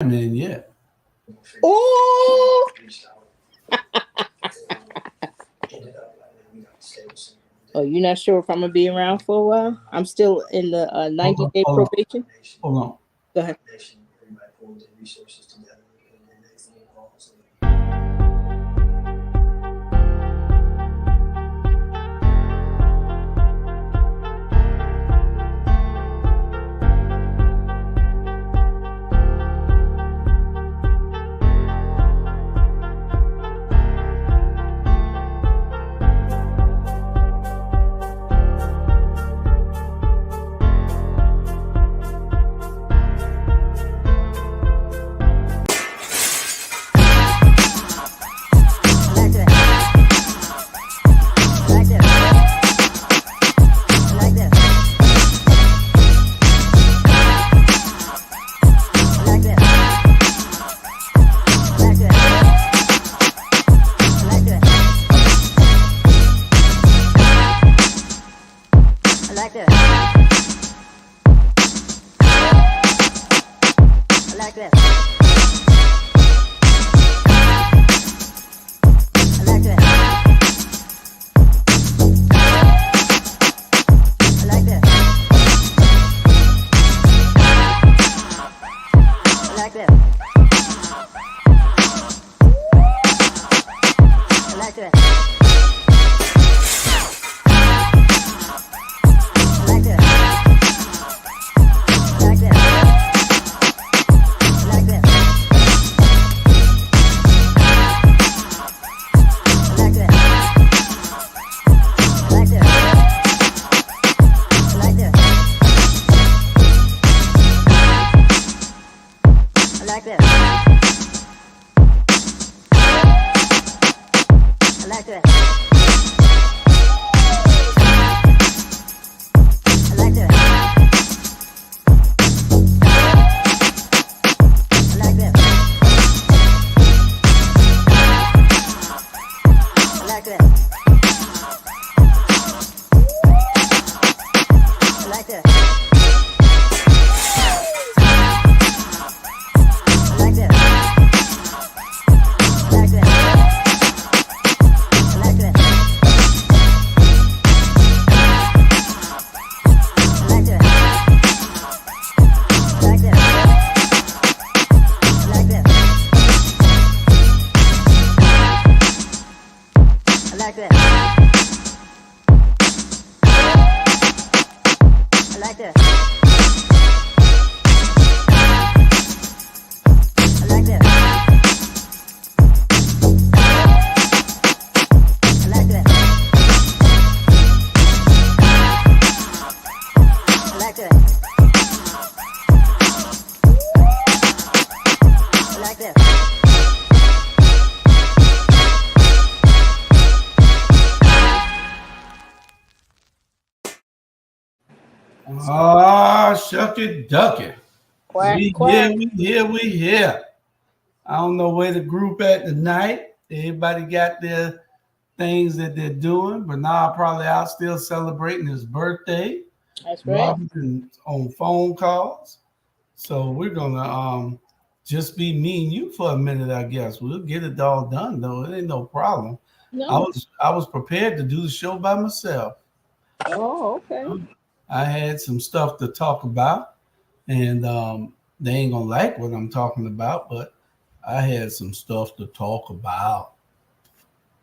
in yet. Oh. Oh, you're not sure if I'm gonna be around for a while? I'm still in the 90-day probation. Hold on. Go ahead. Shucky ducky. Quack, We quack. we here. I don't know where the group at tonight. Everybody got their things that they're doing, but now probably out still celebrating his birthday. That's right. Robin's on phone calls. So we're gonna just be me and you for a minute, I guess. We'll get it all done though. It ain't no problem. No. I was prepared to do the show by myself. Oh, okay. I had some stuff to talk about, and they ain't gonna like what I'm talking about, but I had some stuff to talk about.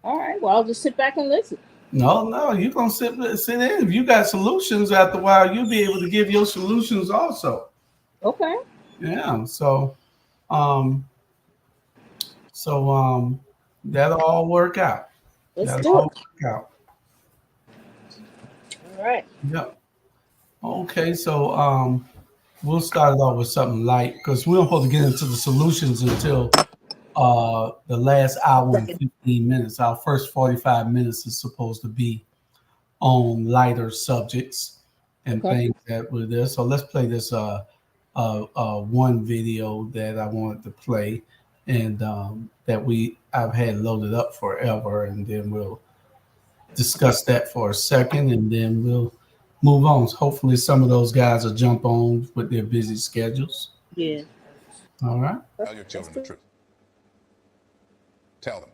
All right. Well, I'll just sit back and listen. No, you gonna sit in. If you got solutions after a while, you'll be able to give your solutions also. Okay. Yeah. Um, that'll all work out. Let's That'll do all it. work out. All right. Yep. Okay, so we'll start it off with something light because we don't supposed to get into the solutions until the last hour and 15 minutes. Our first 45 minutes is supposed to be on lighter subjects and Okay. things that were there. So let's play this one video that I wanted to play and that I've had loaded up forever, and then we'll discuss that for a second, and then we'll move on. Hopefully, some of those guys will jump on with their busy schedules. Yeah. All right. Tell your children the truth. Tell them.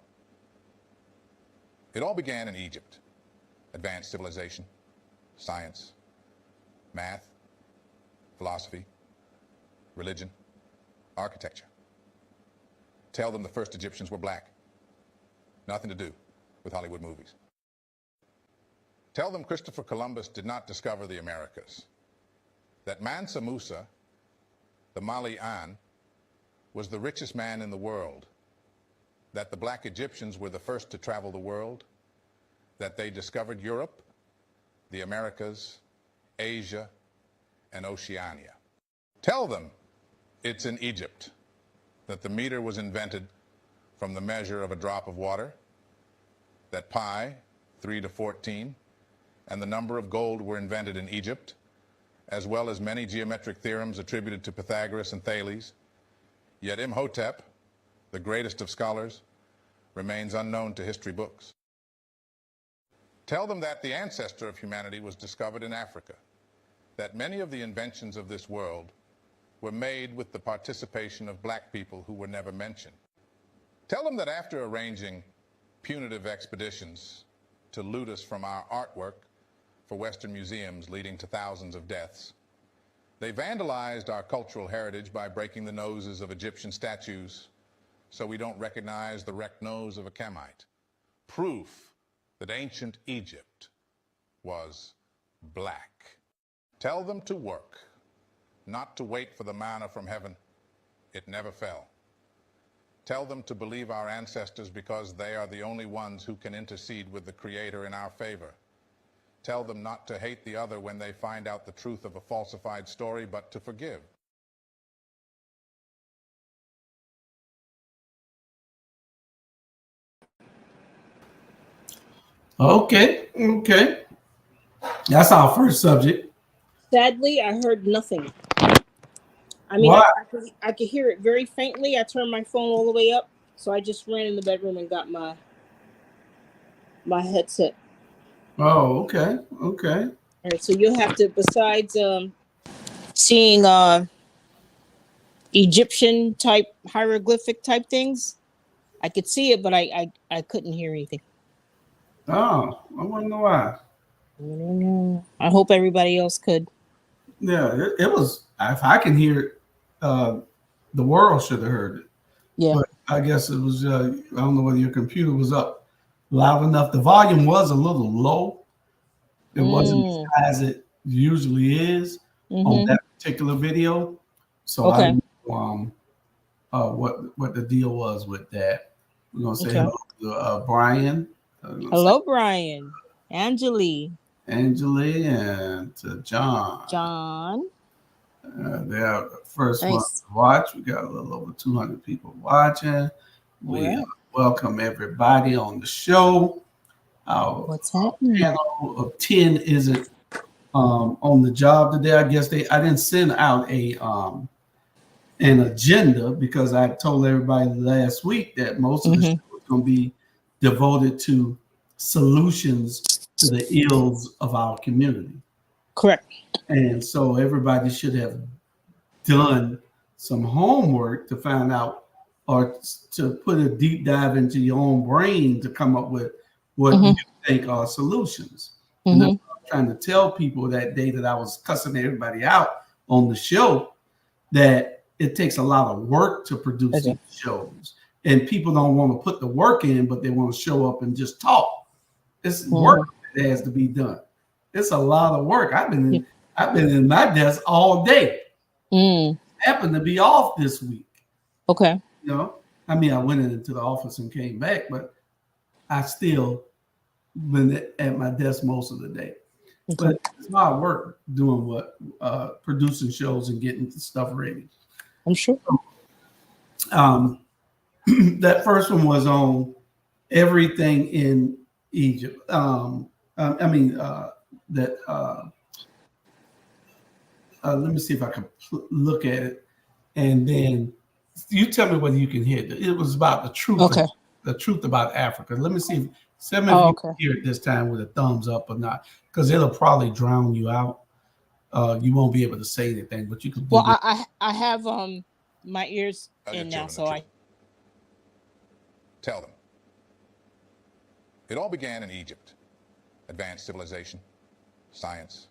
It all began in Egypt. Advanced civilization, science, math, philosophy, religion, architecture. Tell them the first Egyptians were black. Nothing to do with Hollywood movies. Tell them Christopher Columbus did not discover the Americas. That Mansa Musa, the Malian, was the richest man in the world. That the black Egyptians were the first to travel the world. That they discovered Europe, the Americas, Asia, and Oceania. Tell them it's in Egypt that the meter was invented from the measure of a drop of water, that pi, 3 to 14, and the number of gold were invented in Egypt, as well as many geometric theorems attributed to Pythagoras and Thales. Yet Imhotep, the greatest of scholars, remains unknown to history books. Tell them that the ancestor of humanity was discovered in Africa, that many of the inventions of this world were made with the participation of black people who were never mentioned. Tell them that after arranging punitive expeditions to loot us from our artwork for Western museums leading to thousands of deaths, they vandalized our cultural heritage by breaking the noses of Egyptian statues so we don't recognize the wrecked nose of a Kamite. Proof that ancient Egypt was black. Tell them to work, not to wait for the manna from heaven. It never fell. Tell them to believe our ancestors because they are the only ones who can intercede with the Creator in our favor. Tell them not to hate the other when they find out the truth of a falsified story, but to forgive. Okay. Okay. That's our first subject. Sadly, I heard nothing. I mean, I could hear it very faintly. I turned my phone all the way up, so I just ran in the bedroom and got my headset. Oh, okay. Okay. All right, so you'll have to, besides seeing Egyptian type hieroglyphic type things, I could see it, but I couldn't hear anything. Oh, I wonder why. I don't know. I hope everybody else could. Yeah, it was. If I can hear it, the world should have heard it. Yeah. But I guess it was. I don't know whether your computer was up loud enough. The volume was a little low. It wasn't as high as it usually is on that particular video. So I don't know what the deal was with that. We're gonna say hello to Brian. Hello, Brian. Angeli, and to John. They are the first one to watch. We got a little over 200 people watching. We welcome everybody on the show. What's happening? Panel of 10 isn't on the job today. I guess I didn't send out an agenda because I told everybody last week that most of the show was going to be devoted to solutions to the ills of our community. Correct. And so everybody should have done some homework to find out or to put a deep dive into your own brain to come up with what you think are solutions. And that's what I'm trying to tell people that day that I was cussing everybody out on the show, that it takes a lot of work to produce these shows. And people don't want to put the work in, but they want to show up and just talk. It's work that has to be done. It's a lot of work. I've been in my desk all day. Happened to be off this week. Okay. You know, I mean, I went into the office and came back, but I still been at my desk most of the day. But it's a lot of work doing producing shows and getting the stuff ready. I'm sure. That first one was on everything in Egypt. Let me see if I can look at it, and then you tell me whether you can hear it. It was about the truth. Okay. The truth about Africa. Let me see if you can hear it this time with a thumbs up or not, because it'll probably drown you out. You won't be able to say anything, but you can. Well, I have My ears Tell your in now, children so the I. truth. Tell them. It all began in Egypt. Advanced civilization, science,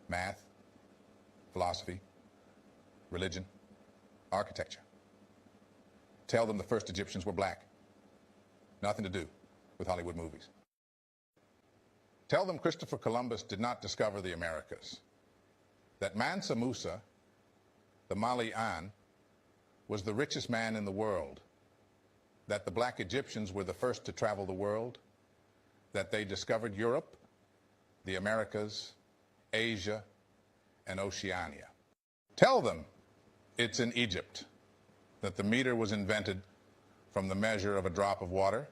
math, philosophy, religion, architecture. Tell them the first Egyptians were black. Nothing to do with Hollywood movies. Tell them Christopher Columbus did not discover the Americas. That Mansa Musa, the Malian, was the richest man in the world. That the black Egyptians were the first to travel the world. That they discovered Europe, the Americas, Asia, and Oceania. Tell them it's in Egypt that the meter was invented from the measure of a drop of water,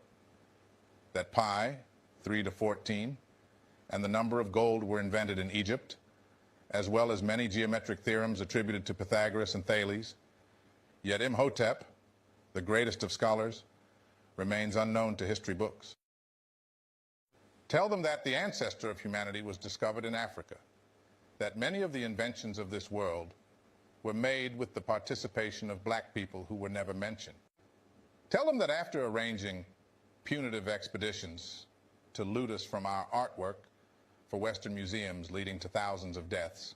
that pi, 3 to 14, and the number of gold were invented in Egypt, as well as many geometric theorems attributed to Pythagoras and Thales. Yet Imhotep, the greatest of scholars, remains unknown to history books. Tell them that the ancestor of humanity was discovered in Africa, that many of the inventions of this world were made with the participation of black people who were never mentioned. Tell them that after arranging punitive expeditions to loot us from our artwork for Western museums leading to thousands of deaths,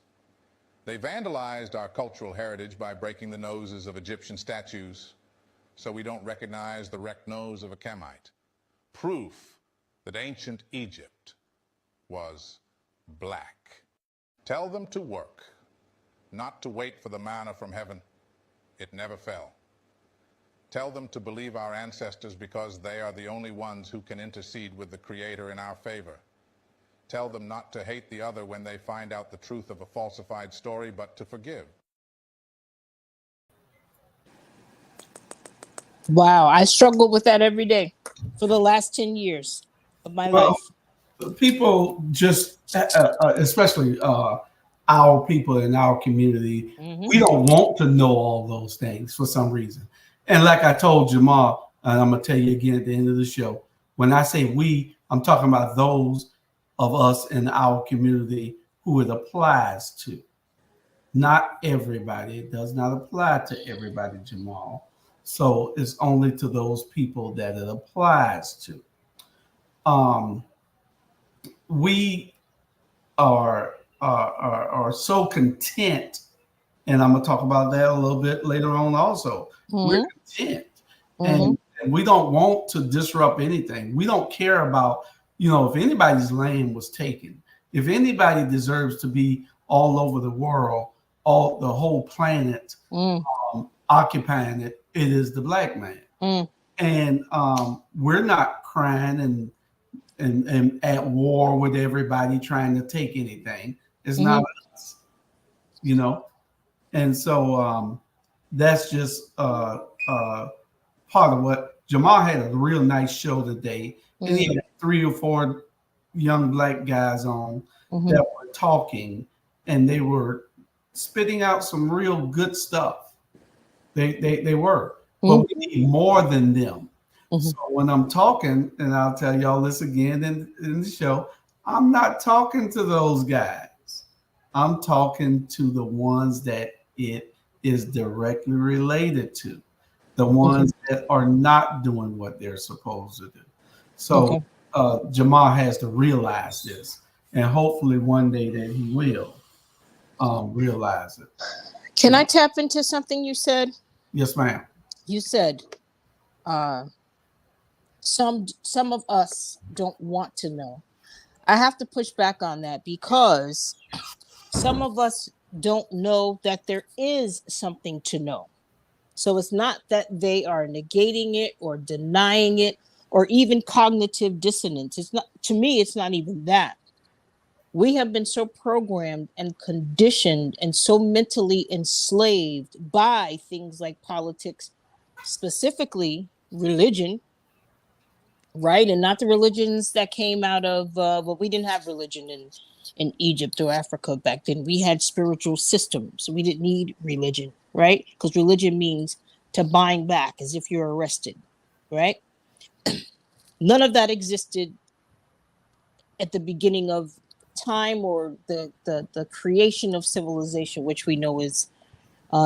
they vandalized our cultural heritage by breaking the noses of Egyptian statues so we don't recognize the wrecked nose of a Camite. Proof that ancient Egypt was black. Tell them to work, not to wait for the manna from heaven. It never fell. Tell them to believe our ancestors because they are the only ones who can intercede with the Creator in our favor. Tell them not to hate the other when they find out the truth of a falsified story, but to forgive. Wow, I struggle with that every day for the last 10 years of my Well, life. people just, especially our people in our community, we don't want to know all those things for some reason. And like I told Jamal, and I'm gonna tell you again at the end of the show, when I say we, I'm talking about those of us in our community who it applies to. Not everybody. It does not apply to everybody, Jamal. So it's only to those people that it applies to. Um, we are so content, and I'm gonna talk about that a little bit later on. Also, we're content, and we don't want to disrupt anything. We don't care about, if anybody's land was taken, if anybody deserves to be all over the world, all the whole planet, occupying it, it is the black man. And we're not crying and at war with everybody trying to take anything. It's not us, And so that's just part of what Jamal had a real nice show today. And he had 3 or 4 young black guys on that were talking, and they were spitting out some real good stuff. They were. But we need more than them. So when I'm talking, and I'll tell y'all this again in the show, I'm not talking to those guys. I'm talking to the ones that it is directly related to, the ones that are not doing what they're supposed to do. So Jamal has to realize this, and hopefully one day that he will realize it. Can I tap into something you said? Yes, ma'am. You said some of us don't want to know. I have to push back on that because some of us don't know that there is something to know. So it's not that they are negating it or denying it or even cognitive dissonance. It's not, to me, it's not even that. We have been so programmed and conditioned and so mentally enslaved by things like politics, specifically religion, right? And not the religions that came out of, we didn't have religion in Egypt or Africa back then. We had spiritual systems. We didn't need religion, right? Because religion means to bind back as if you're arrested, right? None of that existed at the beginning of time or the creation of civilization, which we know is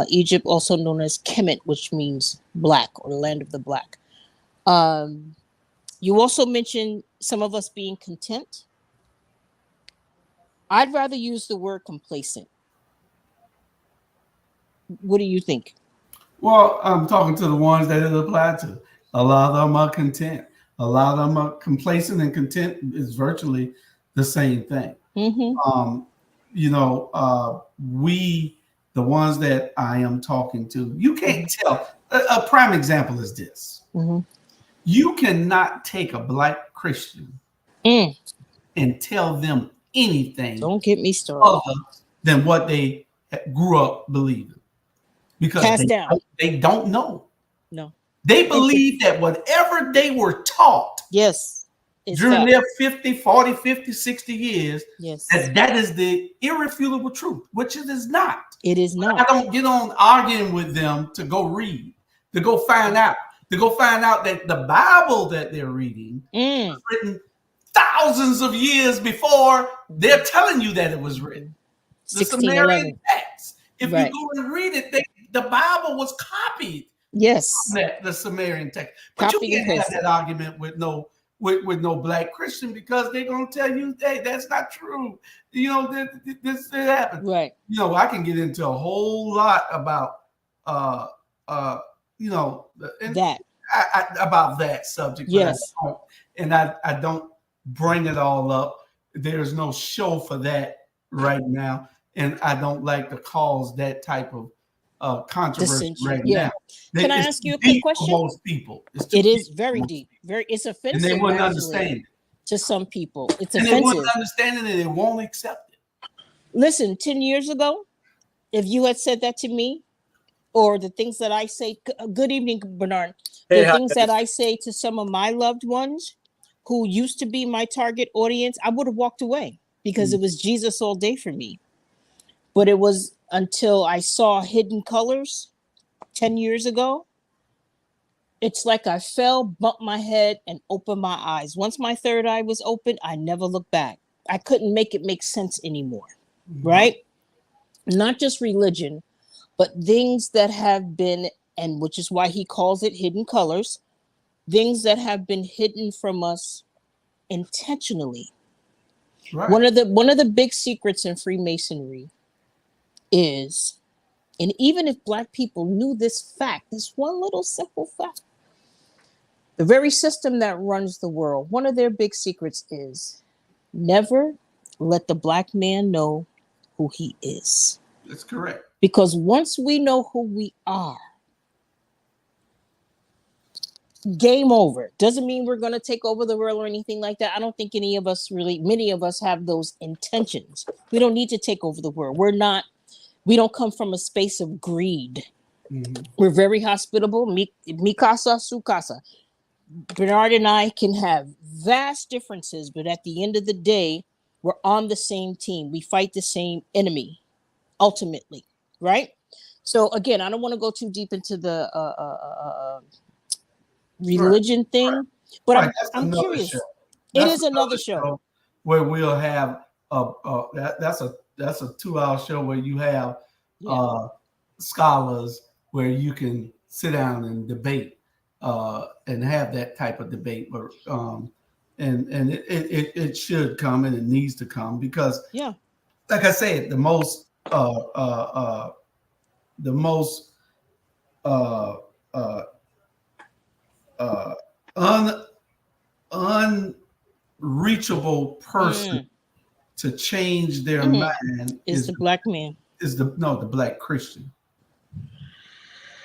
Egypt, also known as Kemet, which means black or land of the black. You also mentioned some of us being content. I'd rather use the word complacent. What do you think? Well, I'm talking to the ones that it applied to. A lot of them are content. A lot of them are complacent, and content is virtually the same thing. Mm-hmm. We, the ones that I am talking to, you can't tell. A prime example is this. Mm-hmm. You cannot take a black Christian and tell them anything Don't get me started. other than what they grew up believing, because Passed down. they don't know. No. They believe that whatever they were taught during their 50, 40, 50, 60 years, that is the irrefutable truth, which it is not. It is not. I don't get on arguing with them to go read, to go find out that the Bible that they're reading was written thousands of years before they're telling you that it was written. The Sumerian text. If you go and read it, the Bible was copied. Yes. The Sumerian text. But you can't have that argument with no black Christian, because they're gonna tell you, hey, that's not true. This happened. Right. I can get into a whole lot about that about that subject. Yes. I don't bring it all up. There's no show for that right now, and I don't like to cause that type of controversy right now. Can I ask you a quick question? For most people, it is very deep. It's offensive. And they wouldn't understand it. To some people. It's and offensive. They wouldn't understand it, and they won't accept it. Listen, 10 years ago, if you had said that to me, or the things that I say, good evening, Bernard. The things that I say to some of my loved ones who used to be my target audience, I would have walked away, because it was Jesus all day for me. But it was until I saw Hidden Colors 10 years ago. It's like I fell, bumped my head, and opened my eyes. Once my third eye was open, I never looked back. I couldn't make it make sense anymore, right? Not just religion, but things that have been, and which is why he calls it hidden colors, things that have been hidden from us intentionally. Right. One of the big secrets in Freemasonry is, and even if Black people knew this fact, this one little simple fact, the very system that runs the world, one of their big secrets is never let the Black man know who he is. That's correct. Because once we know who we are, game over. Doesn't mean we're going to take over the world or anything like that. I don't think many of us have those intentions. We don't need to take over the world. We don't come from a space of greed. Mm-hmm. We're very hospitable. Mikasa, sukasa. Bernard and I can have vast differences, but at the end of the day, we're on the same team. We fight the same enemy, ultimately, right? So again, I don't want to go too deep into the religion thing, but I'm curious. It is another show where we'll have that's a 2-hour show where you have scholars where you can sit down and debate and have that type of debate, but and it should come, and it needs to come, because like I said, the most unreachable person to change their mind is the Black man. The Black Christian.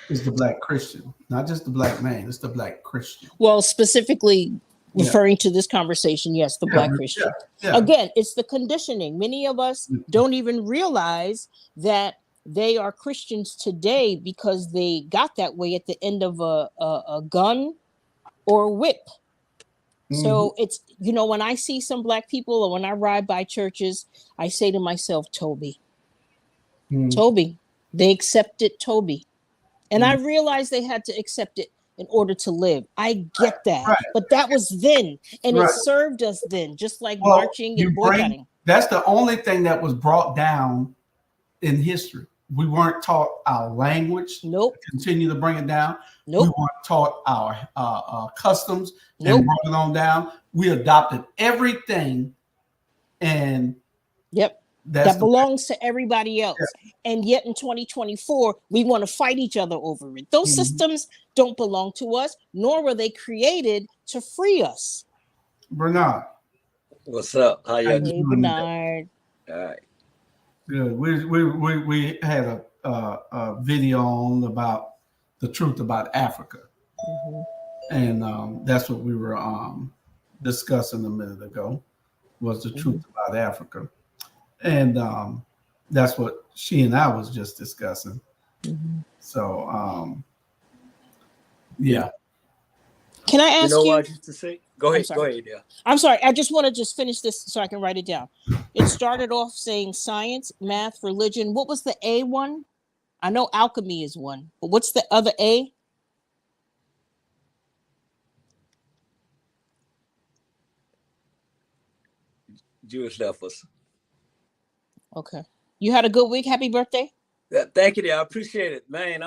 Is the Black Christian, not just the Black man. It's the Black Christian. Well, specifically referring to this conversation, yes, the Black Christian. Again, it's the conditioning. Many of us don't even realize that they are Christians today because they got that way at the end of a gun or a whip. So it's, when I see some Black people or when I ride by churches, I say to myself, Toby, they accepted Toby. And I realized they had to accept it in order to live. I get that. Right. But that was then. And it served us then, just like marching and boycotting. That's the only thing that was brought down in history. We weren't taught our language. Nope. Continue to bring it down. Nope. We weren't taught our customs Nope. and brought it on down. We adopted everything, and Yep. that's That belongs to everybody else. And yet in 2024, we want to fight each other over it. Those systems don't belong to us, nor were they created to free us. Bernard. What's up? How you Hey, doing? Bernard. All right. Good. We had a video on about the truth about Africa, and that's what we were discussing a minute ago, was the truth about Africa, and that's what she and I was just discussing. So yeah. Can I ask what you? I used to say? Go ahead. sorry. Go ahead, yeah. I'm sorry. I just want to just finish this so I can write it down. It started off saying science, math, religion. What was the A one? I know alchemy is one, but what's the other A? Jewish leftovers. Okay. You had a good week. Happy birthday. Yeah, thank you, dear. I appreciate it, man.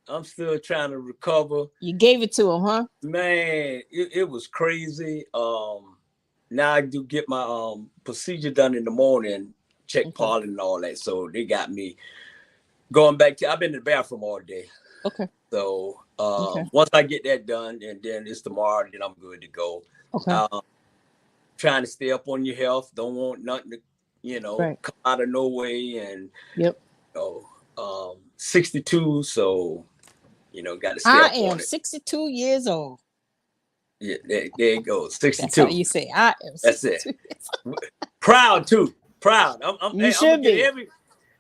I'm still trying to recover. You gave it to him, huh? Man, it was crazy. Now I do get my procedure done in the morning, check pollen and all that. So they got me going back to. I've been in the bathroom all day. Okay. So once I get that done, and then it's tomorrow, then I'm good to go. Okay. Trying to stay up on your health. Don't want nothing to, come out of no way. And 62, so got to stay up on it. I am 62 years old. Yeah, there you go. 62. That's how you say I am 62. That's it. Proud too. Proud. You should be.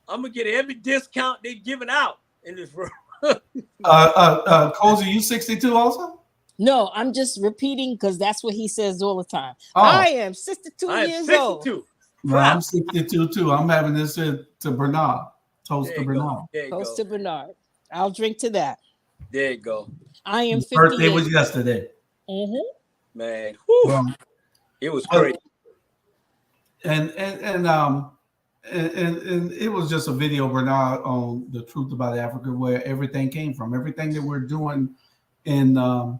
I'm gonna get every discount they're giving out in this room. Cozy, you 62 also? No, I'm just repeating because that's what he says all the time. I am 62 years old. No, I'm 62 too. I'm having this to Bernard. Toast to Bernard. Toast to Bernard. I'll drink to that. There you go. I am 58. Birthday was yesterday. Man, Well, it was great. And it was just a video, Bernard, on the truth about Africa, where everything came from. Everything that we're doing in the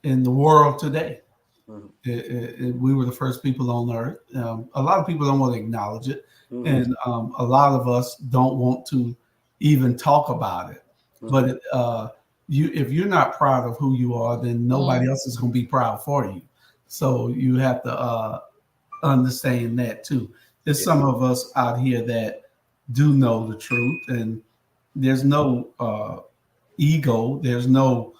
world today. We were the first people on Earth. A lot of people don't want to acknowledge it, and a lot of us don't want to even talk about it. But if you're not proud of who you are, then nobody else is going to be proud for you. So you have to understand that too. There's some of us out here that do know the truth, and there's no ego. There's no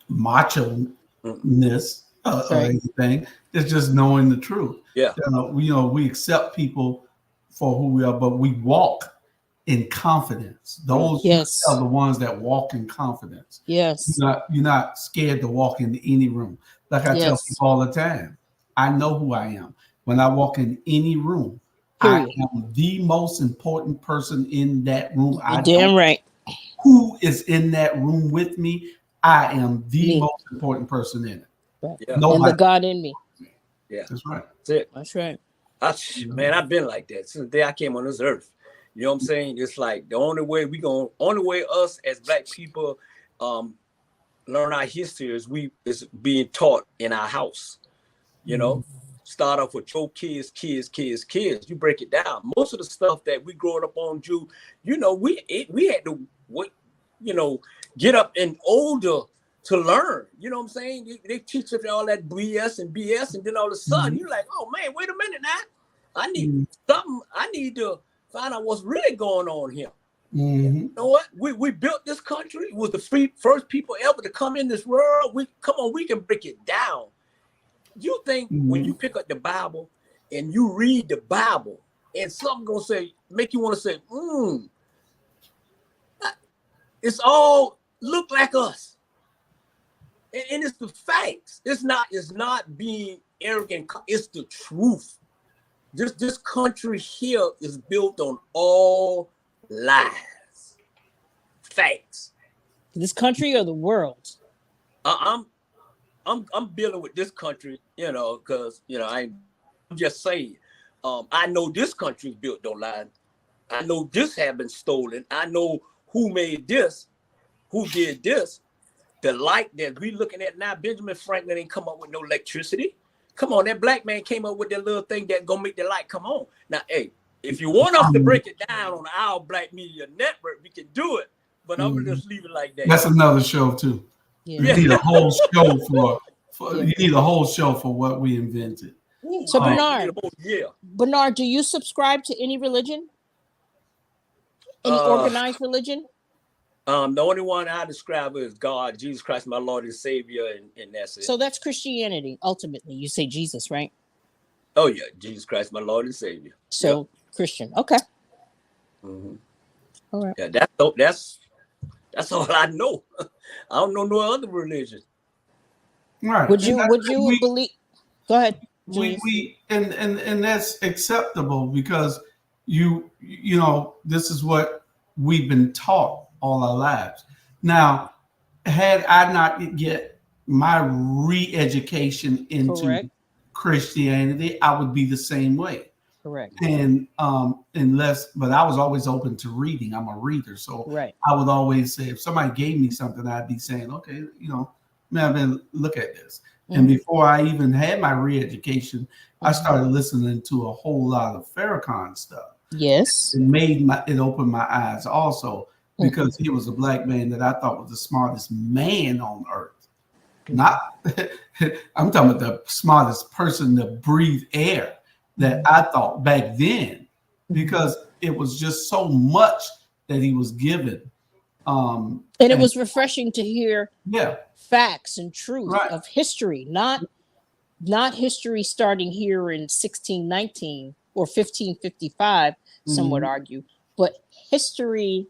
macho-ness or anything. It's just knowing the truth. Yeah. We accept people for who we are, but we walk in confidence. Those are the ones that walk in confidence. Yes. You're not scared to walk into any room. Like I tell people all the time, I know who I am. When I walk in any room, I am the most important person in that room. You're damn right. Who is in that room with me? I am the most important person in it. Right. Yeah. And the God in me. Yeah, that's right. That's it. That's right. Man, I've been like that since the day I came on this earth. You know what I'm saying? It's like the only way us as Black people learn our history is being taught in our house. Start off with your kids. You break it down. Most of the stuff that we growing up on, we had to get up and older to learn. You know what I'm saying? They teach us all that BS, and then all of a sudden you're like, oh man, wait a minute now. I need something. I need to find out what's really going on here. You know what? We built this country. It was the first people ever to come in this world. We can break it down. You think when you pick up the Bible and you read the Bible and something gonna make you want to say, it's all look like us. And it's the facts. It's not being arrogant. It's the truth. This country here is built on all lies, facts. This country or the world? I'm dealing with this country, because I'm just saying. I know this country's built on lies. I know this have been stolen. I know who made this, who did this. The light that we looking at now, Benjamin Franklin ain't come up with no electricity. Come on, that black man came up with that little thing that gonna make the light come on. Now, hey, if you want us to break it down on our Black Media Network, we can do it. But I'm gonna just leave it like that. That's another show too. Yeah. You need a whole show you need a whole show for what we invented. So Bernard, yeah. Bernard, do you subscribe to any religion? Any organized religion? The only one I describe is God, Jesus Christ, my Lord and Savior, and that's it. So that's Christianity. Ultimately, you say Jesus, right? Oh yeah, Jesus Christ, my Lord and Savior. So Christian, okay. Mm-hmm. All right. Yeah, that's all I know. I don't know no other religion. Right. Would you believe? Go ahead. And that's acceptable because you know this is what we've been taught all our lives. Now, had I not get my re-education into Correct. Christianity, I would be the same way. Correct. And but I was always open to reading. I'm a reader, so right. I would always say if somebody gave me something, I'd be saying, okay, man, look at this. Mm-hmm. And before I even had my re-education, I started listening to a whole lot of Farrakhan stuff. Yes, it opened my eyes also because he was a black man that I thought was the smartest man on earth. Not, I'm talking about the smartest person to breathe air that I thought back then, because it was just so much that he was given. And it was refreshing to hear facts and truth of history, not history starting here in 1619 or 1555, some would argue, but history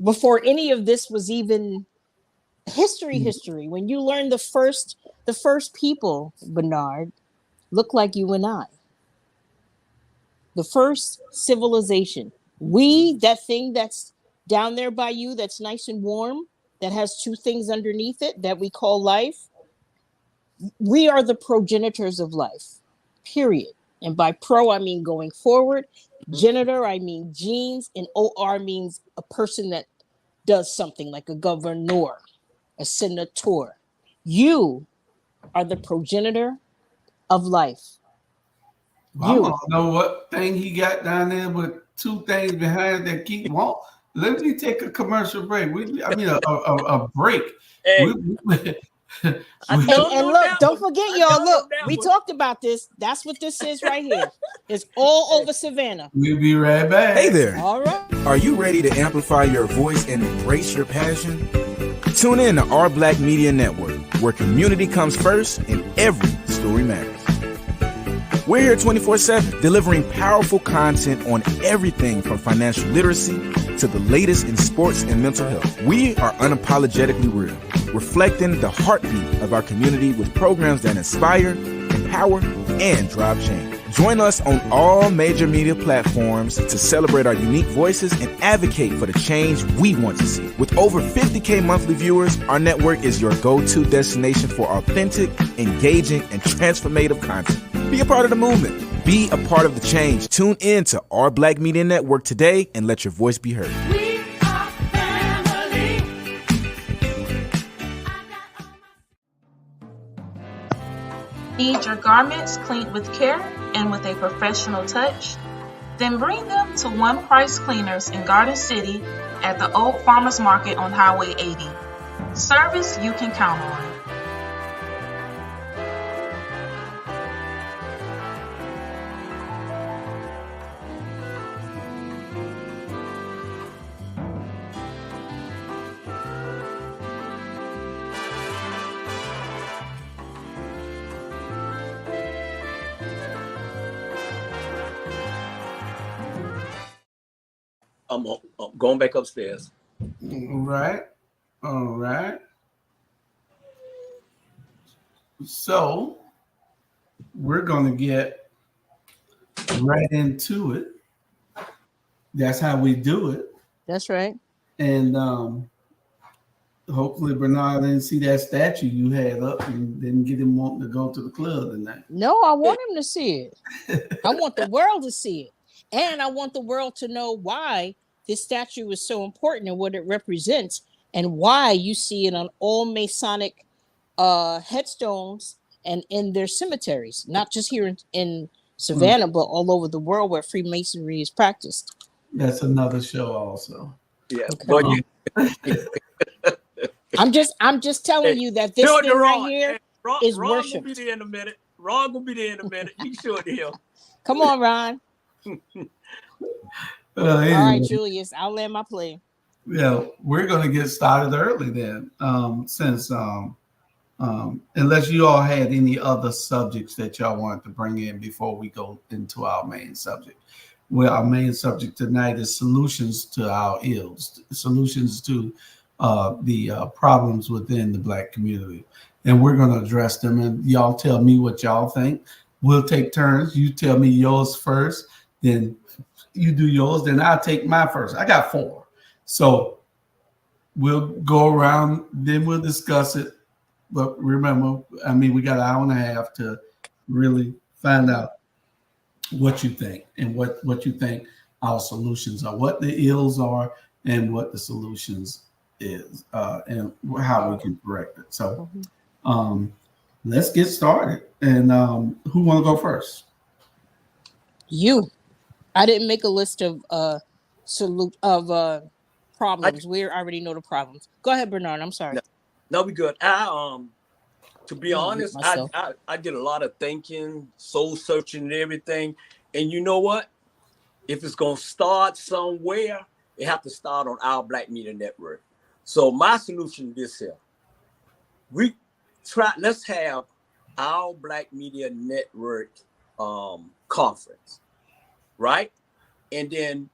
before any of this was even history. When you learn the first people, Bernard, look like you and I. The first civilization. That thing that's down there by you, that's nice and warm, that has two things underneath it that we call life. We are the progenitors of life, period. And by pro, I mean going forward. Genitor, I mean genes. And OR means a person that does something, like a governor, a senator. You are the progenitor of life. I don't know what thing he got down there with two things behind that keep walking. Let me take a commercial break. A break. Hey. And look, don't forget, y'all. Look, we talked about this. That's what this is right here. It's all over Savannah. We'll be right back. Hey there. All right. Are you ready to amplify your voice and embrace your passion? Tune in to Our Black Media Network, where community comes first and every story matters. We're here 24/7, delivering powerful content on everything from financial literacy to the latest in sports and mental health. We are unapologetically real, reflecting the heartbeat of our community with programs that inspire, empower, and drive change. Join us on all major media platforms to celebrate our unique voices and advocate for the change we want to see. With over 50K monthly viewers, our network is your go-to destination for authentic, engaging, and transformative content. Be a part of the movement. Be a part of the change. Tune in to Our Black Media Network today and let your voice be heard. We are family. Need your garments cleaned with care and with a professional touch? Then bring them to One Price Cleaners in Garden City at the Old Farmers Market on Highway 80. Service you can count on. I'm going back upstairs. All right. So we're going to get right into it. That's how we do it. That's right. And hopefully Bernard didn't see that statue you had up and didn't get him wanting to go to the club tonight. No, I want him to see it. I want the world to see it. And I want the world to know why this statue is so important and what it represents, and why you see it on all Masonic headstones and in their cemeteries, not just here in Savannah, but all over the world where Freemasonry is practiced. That's another show also. Yeah. Okay. But I'm just telling you that this thing right here is Ron worship. gonna be there in a minute. Ron gonna be there in a minute. You sure to him. Come on, Ron. Anyway, All right, Julius, I'll land my plane. Yeah, we're going to get started early then, since unless you all had any other subjects that y'all wanted to bring in before we go into our main subject. Well, our main subject tonight is solutions to our ills, solutions to the problems within the Black community. And we're going to address them, and y'all tell me what y'all think. We'll take turns. You tell me yours first, then you do yours, then I'll take my first. I got 4. So we'll go around, then we'll discuss it. But remember, I mean, we got an hour and a half to really find out what you think and what you think our solutions are, what the ills are and what the solutions is, and how we can correct it. So let's get started. And who want to go first? You. I didn't make a list of problems. We already know the problems. Go ahead, Bernard. I'm sorry. No, we good. To be honest, I did a lot of thinking, soul searching and everything. And you know what? If it's gonna start somewhere, it have to start on our Black Media Network. So my solution is this here. Let's have our Black Media Network conference, right? And then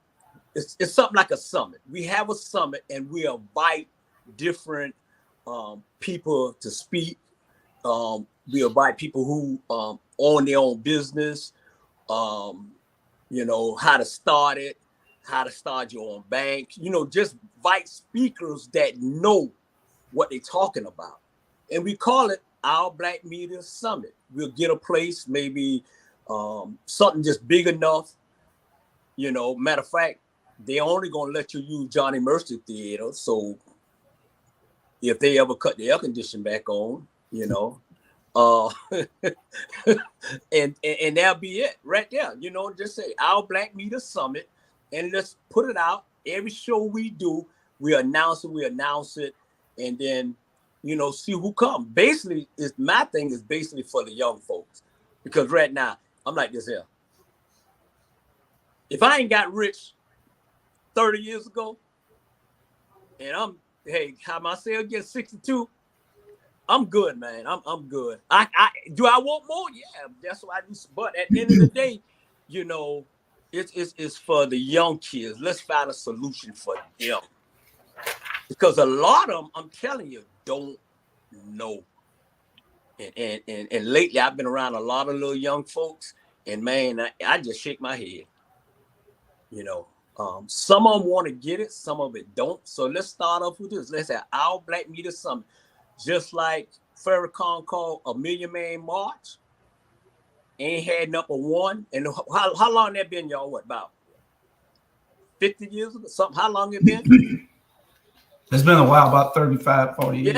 it's something like a summit. We have a summit and we invite different people to speak. We invite people who own their own business, you know, how to start it, how to start your own bank, you know, just invite speakers that know what they're talking about. And we call it our Black Media Summit. We'll get a place, maybe something just big enough. You know, matter of fact, they only gonna let you use Johnny Mercer Theater. So if they ever cut the air conditioning back on, you know, and that'll be it right there. You know, just say our Black Media Summit, and let's put it out. Every show we do, we announce it, and then, you know, see who comes. Basically, my thing is basically for the young folks, because right now I'm like this here. If I ain't got rich 30 years ago, and how myself get 62, I'm good, man. I'm good. I want more? Yeah, that's what I do. But at the end of the day, you know, it's for the young kids. Let's find a solution for them, because a lot of them, I'm telling you, don't know. And lately, I've been around a lot of little young folks, and man, I just shake my head. You know, some of them want to get it, some of it don't. So let's start off with this. Let's have our Black Media Summit, just like Farrakhan called a Million Man March. Ain't had number one. And how long that been, y'all? What, about 50 years ago? Something? How long it been? It's been a while, about 35, 40 years.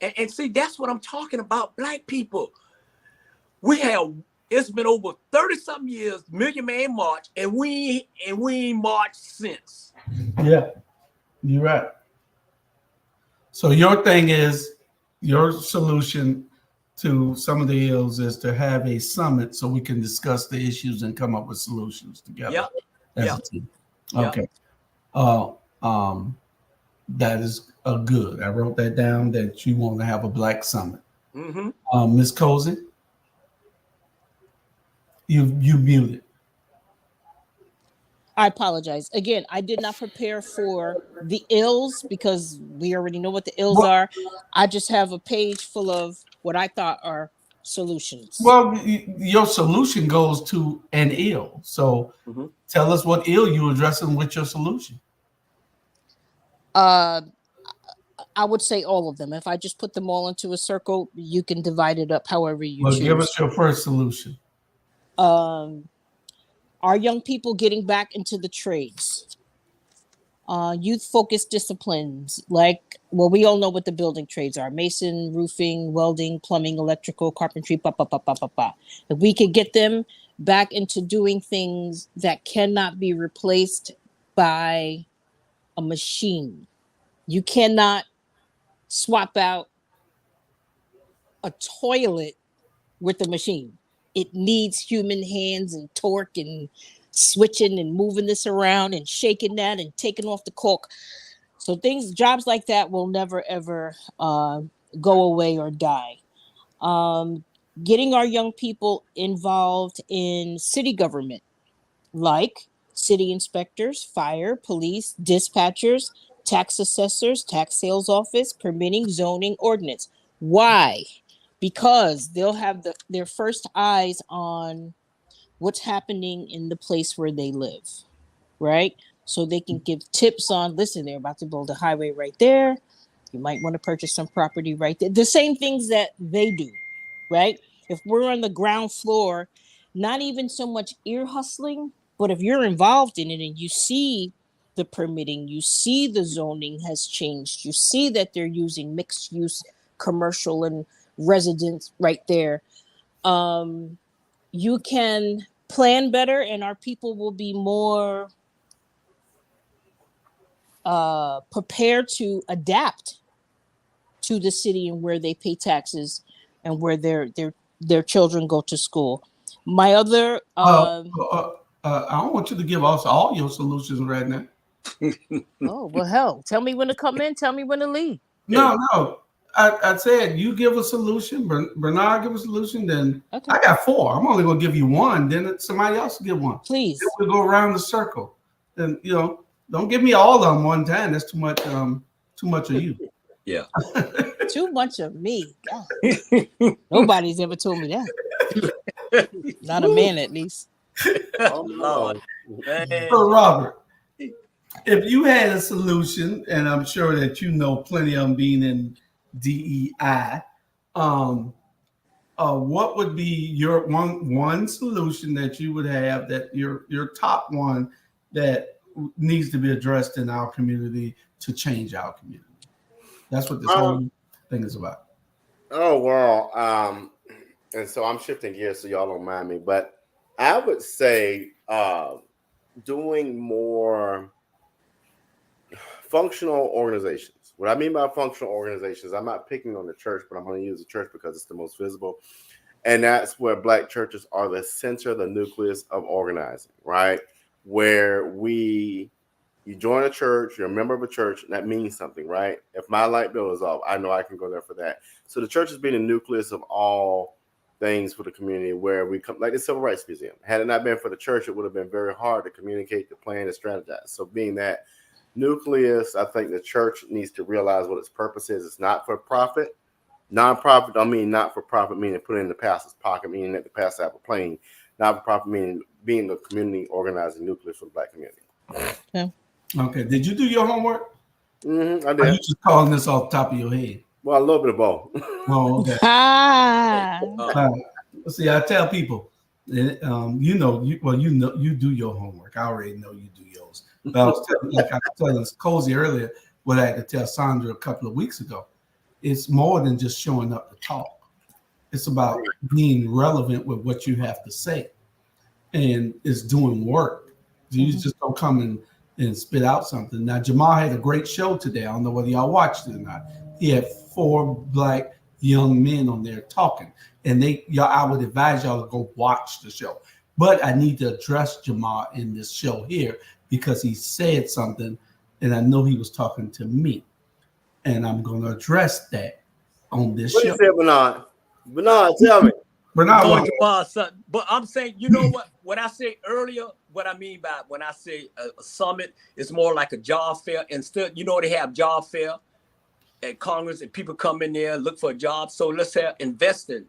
Yeah. And see, that's what I'm talking about, Black people. It's been over 30-something years, Million Man March, and we ain't marched since. Yeah, you're right. So your thing is, your solution to some of the ills is to have a summit so we can discuss the issues and come up with solutions together. Yeah. Okay. That is good. I wrote that down, that you want to have a Black summit. Mm-hmm. Ms. Cozy, you muted. I apologize. Again, I did not prepare for the ills because we already know what the ills are. I just have a page full of what I thought are solutions. Well, your solution goes to an ill. So tell us what ill you're addressing with your solution. I would say all of them. If I just put them all into a circle, you can divide it up however you Well, choose. give us your first solution. Are young people getting back into the trades? Youth-focused disciplines like, well, we all know what the building trades are: mason, roofing, welding, plumbing, electrical, carpentry. If we could get them back into doing things that cannot be replaced by a machine. You cannot swap out a toilet with a machine. It needs human hands and torque and switching and moving this around and shaking that and taking off the cork. So jobs like that will never ever go away or die. Getting our young people involved in city government, like city inspectors, fire, police, dispatchers, tax assessors, tax sales office, permitting, zoning, ordinance. Why? Because they'll have their first eyes on what's happening in the place where they live, right? So they can give tips on, listen, they're about to build a highway right there. You might want to purchase some property right there. The same things that they do, right? If we're on the ground floor, not even so much ear hustling, but if you're involved in it and you see the permitting, you see the zoning has changed, you see that they're using mixed use commercial and residents right there, you can plan better and our people will be more prepared to adapt to the city and where they pay taxes and where their children go to school. My other I don't want you to give us all your solutions right now. oh well, hell, tell me when to come in, tell me when to leave. No. I said you give a solution, Bernard give a solution, then Okay. I got 4. I'm only gonna give you one, then somebody else will give one. Please. Then we'll go around the circle. Then don't give me all of them one time. That's too much of you. Yeah. Too much of me. God. Nobody's ever told me that. Not a man, at least. Oh Lord. Man. So Robert, if you had a solution, and I'm sure that you know plenty of them being in DEI, what would be your one solution that you would have, that your top one that needs to be addressed in our community to change our community? That's what this whole thing is about. Oh, well, and so I'm shifting gears so y'all don't mind me, but I would say doing more functional organizations. What I mean by functional organizations, I'm not picking on the church, but I'm going to use the church because it's the most visible. And that's where Black churches are the center, the nucleus of organizing, right? Where you join a church, you're a member of a church, and that means something, right? If my light bill is off, I know I can go there for that. So the church has been the nucleus of all things for the community, where we come, like the Civil Rights Museum. Had it not been for the church, it would have been very hard to communicate, to plan, to strategize. So being that nucleus, I think the church needs to realize what its purpose is. It's not for profit. Non-profit, I mean not for profit, meaning put it in the pastor's pocket, meaning that the pastor have a plane. Not for profit, meaning being a community organizing nucleus for the Black community. Yeah. Okay. Did you do your homework? Mm-hmm, I Or did. are you just calling this off the top of your head? Well, a little bit of both. Oh, okay. See, I tell people, you do your homework. I already know you do yours. But I was telling Cozy earlier what I had to tell Sandra a couple of weeks ago. It's more than just showing up to talk. It's about being relevant with what you have to say, and it's doing work. You just don't come and spit out something. Now, Jamal had a great show today. I don't know whether y'all watched it or not. He had 4 Black young men on there talking, and I would advise y'all to go watch the show. But I need to address Jamal in this show here because he said something, and I know he was talking to me, and I'm going to address that on this What show. you say, Bernard? Bernard, tell me. Bernard, But I'm saying, you know what I said earlier, what I mean by when I say a summit is more like a job fair. Instead, they have job fair at Congress and people come in there, look for a job. So let's have investing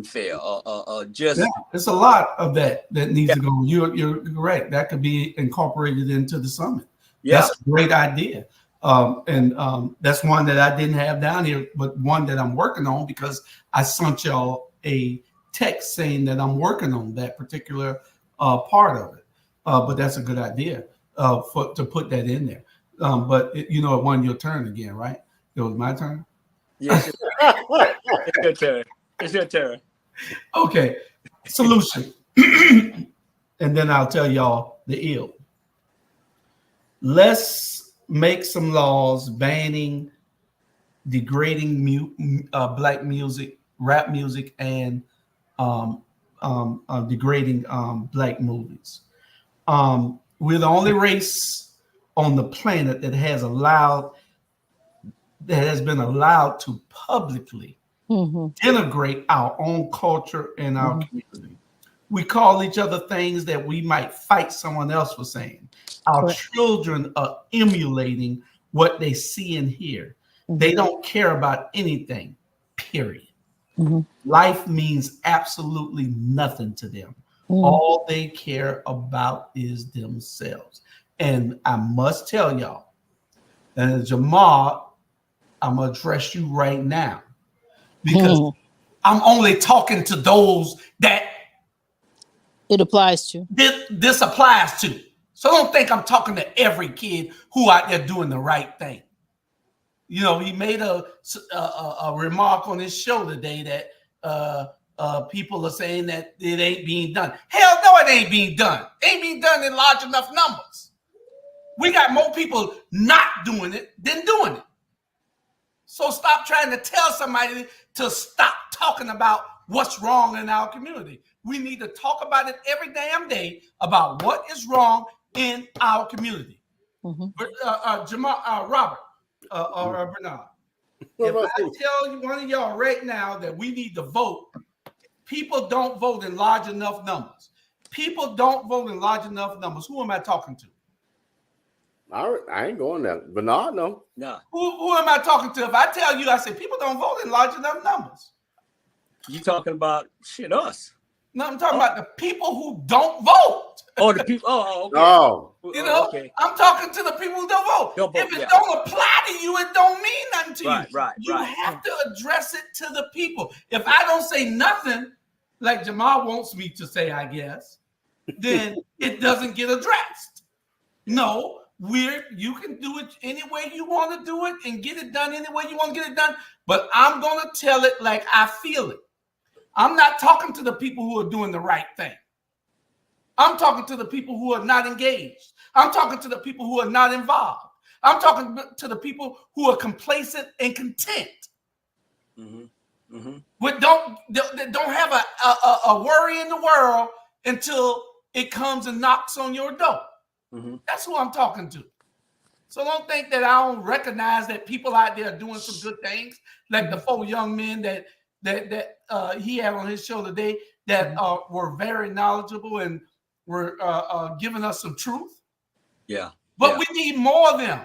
fair or just. Yeah, it's a lot of that needs to go. You're correct. That could be incorporated into the summit. Yeah. That's a great idea. And that's one that I didn't have down here, but one that I'm working on because I sent y'all a text saying that I'm working on that particular part of it. But that's a good idea to put that in there. But it won your turn again, right? It was my turn. Yes, it's your turn. It's your turn. Okay, solution, and then I'll tell y'all the ill. Let's make some laws banning degrading black music, rap music, and degrading black movies. We're the only race on the planet that has been allowed to publicly denigrate our own culture and our community. We call each other things that we might fight someone else for saying. Our children are emulating what they see and hear. They don't care about anything, period. Life means absolutely nothing to them. All they care about is themselves. And I must tell y'all, and Jamal, I'm going to address you right now because I'm only talking to those that it applies to. This applies to. So don't think I'm talking to every kid who out there doing the right thing. You know, he made a remark on his show today that people are saying that it ain't being done. Hell no, it ain't being done. It ain't being done in large enough numbers. We got more people not doing it than doing it. So stop trying to tell somebody to stop talking about what's wrong in our community. We need to talk about it every damn day about what is wrong in our community. Jamal, Robert, or Bernard, if I tell you one of y'all right now that we need to vote, people don't vote in large enough numbers. People don't vote in large enough numbers. Who am I talking to? I ain't going there. Bernard, no. No. Who am I talking to? If I tell you, I say people don't vote in large enough numbers. You talking about us? No, I'm talking about the people who don't vote. Oh, the people. Oh, okay. Oh, you know, okay. I'm talking to the people who don't vote. If it don't apply to you, it don't mean nothing to you. Right. You have to address it to the people. If I don't say nothing, like Jamal wants me to say, I guess, then it doesn't get addressed. No, you can do it any way you want to do it and get it done any way you want to get it done. But I'm going to tell it like I feel it. I'm not talking to the people who are doing the right thing. I'm talking to the people who are not engaged. I'm talking to the people who are not involved. I'm talking to the people who are complacent and content. But don't have a worry in the world until it comes and knocks on your door. That's who I'm talking to. So don't think that I don't recognize that people out there are doing some good things, like the 4 young men that he had on his show today that were very knowledgeable and were giving us some truth. But we need more of them.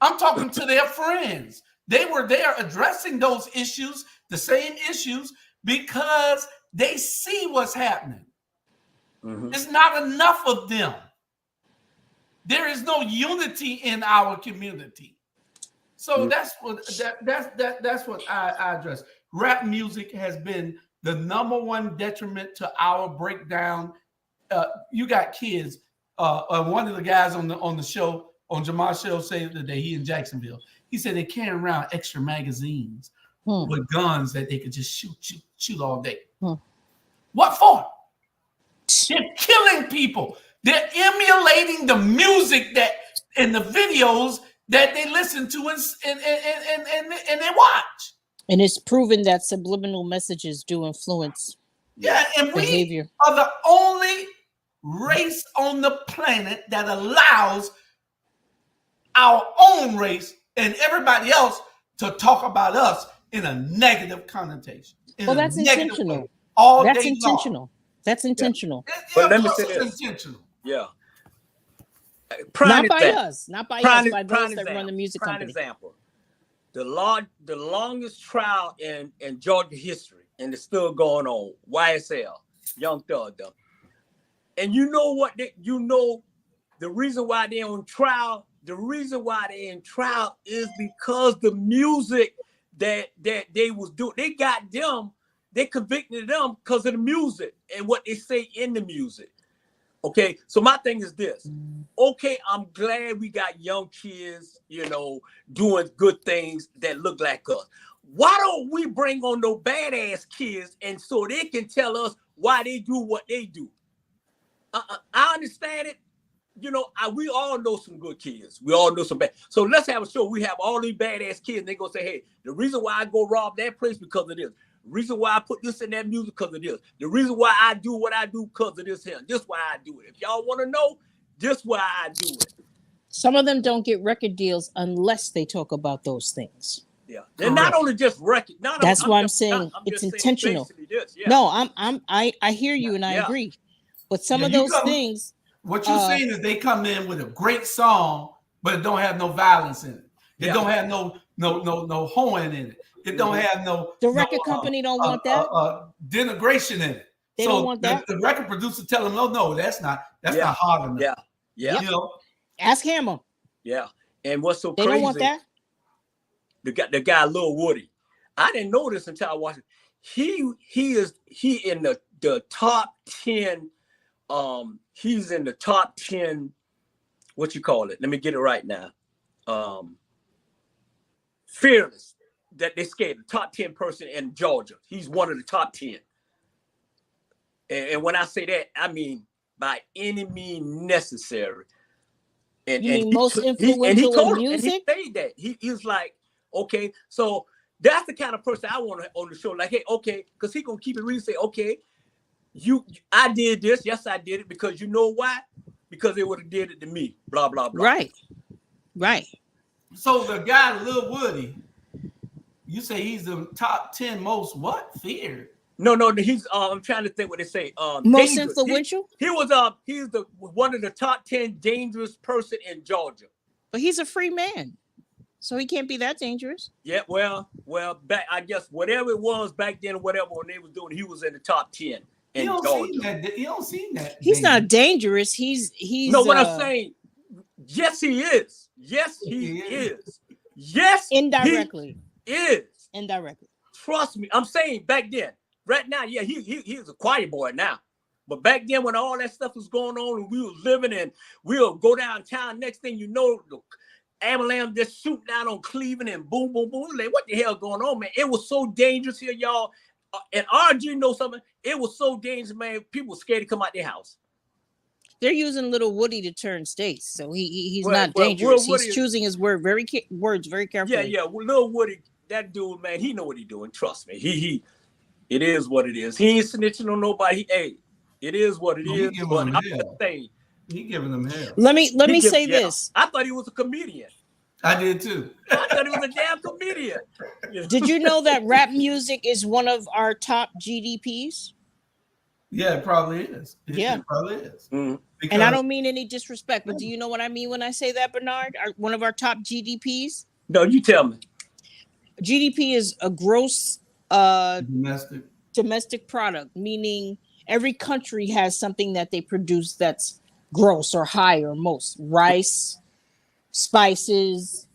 I'm talking to their friends. They were there addressing those issues, the same issues, because they see what's happening. It's not enough of them. There is no unity in our community. So that's what I address. Rap music has been the #1 detriment to our breakdown. You got kids. One of the guys on the show, on Jamal's show, said today, he in Jacksonville. He said they carry around extra magazines with guns that they could just shoot all day. What for? They're killing people. They're emulating the music that in the videos that they listen to and they watch. And it's proven that subliminal messages do influence and behavior. We are the only race on the planet that allows our own race and everybody else to talk about us in a negative connotation. Well, that's intentional. That's intentional. That's intentional. But let me say this. Intentional. Not by us, by those that run the music company. Example, the longest trial in Georgia history, and it's still going on. YSL, Young Thug, and you know what? The reason why they're on trial The reason why they in trial is because the music that they was doing, they convicted them because of the music and what they say in the music. Okay, so my thing is this. Okay, I'm glad we got young kids, doing good things that look like us. Why don't we bring on no badass kids and so they can tell us why they do what they do? I understand it. We all know some good kids. We all know some bad. So let's have a show. We have all these badass kids. And they're going to say, hey, the reason why I go rob that place because of this. The reason why I put this in that music because of this. The reason why I do what I do because of this here. This why I do it. If y'all want to know, this why I do it. Some of them don't get record deals unless they talk about those things. Yeah, they're not only just record. That's why I'm saying it's intentional. No, I hear you and I agree. But some of those things. What you're saying is they come in with a great song, but it don't have no violence in it. It don't have no hoeing in it. It don't have no. The record company don't want that. Denigration in it. They don't want that. The record producer tell them, no, that's not hard enough. Yeah. Ask Hammer. Yeah. And what's so crazy? They don't want that. The guy Lil Woody. I didn't know this until I watched it. He in the top 10. He's in the top 10. What you call it? Let me get it right now. Fearless. That they scared the top 10 person in Georgia. He's one of the top 10. And when I say that, I mean by any means necessary. And most influential in music. And he said that he was like, okay, so that's the kind of person I want on the show. Like, hey, okay, because he gonna keep it real. Say, okay, I did this. Yes, I did it because you know why? Because they would have did it to me. Blah blah blah. Right. So the guy Lil Woody, you say he's the top 10 most feared? No, he's I'm trying to think what they say. Most dangerous. influential? He's the one of the top 10 dangerous person in Georgia. But he's a free man. So he can't be that dangerous. Yeah, well, back I guess whatever it was back then, whatever when they was doing, he was in the top 10 in Georgia. You don't see that. He's not dangerous. He's no. What I'm saying, yes, he is. Yes, he is. Yes, indirectly. He is indirectly. Trust me. I'm saying back then. Right now, yeah, he's a quiet boy now. But back then, when all that stuff was going on and we was living and we'll go downtown, next thing you know, the avalanche just shoot down on Cleveland and boom, boom, boom. Like, what the hell going on, man? It was so dangerous here, y'all. And RG knows something. It was so dangerous, man. People were scared to come out their house. They're using Little Woody to turn states, so he's not dangerous. He's choosing his words very carefully. Yeah. Well, Little Woody, that dude, man, he know what he's doing. Trust me. It is what it is. He ain't snitching on nobody. Hey, it is what it is. But I'm just saying, he giving them hell. Let me say this. I thought he was a comedian. I did too. I thought he was a damn comedian. Did you know that rap music is one of our top GDPs? Yeah, it probably is. It probably is. Mm-hmm. And I don't mean any disrespect, but do you know what I mean when I say that, Bernard? One of our top GDPs? No, you tell me. GDP is a gross domestic product, meaning every country has something that they produce that's gross or high or most. Rice, spices,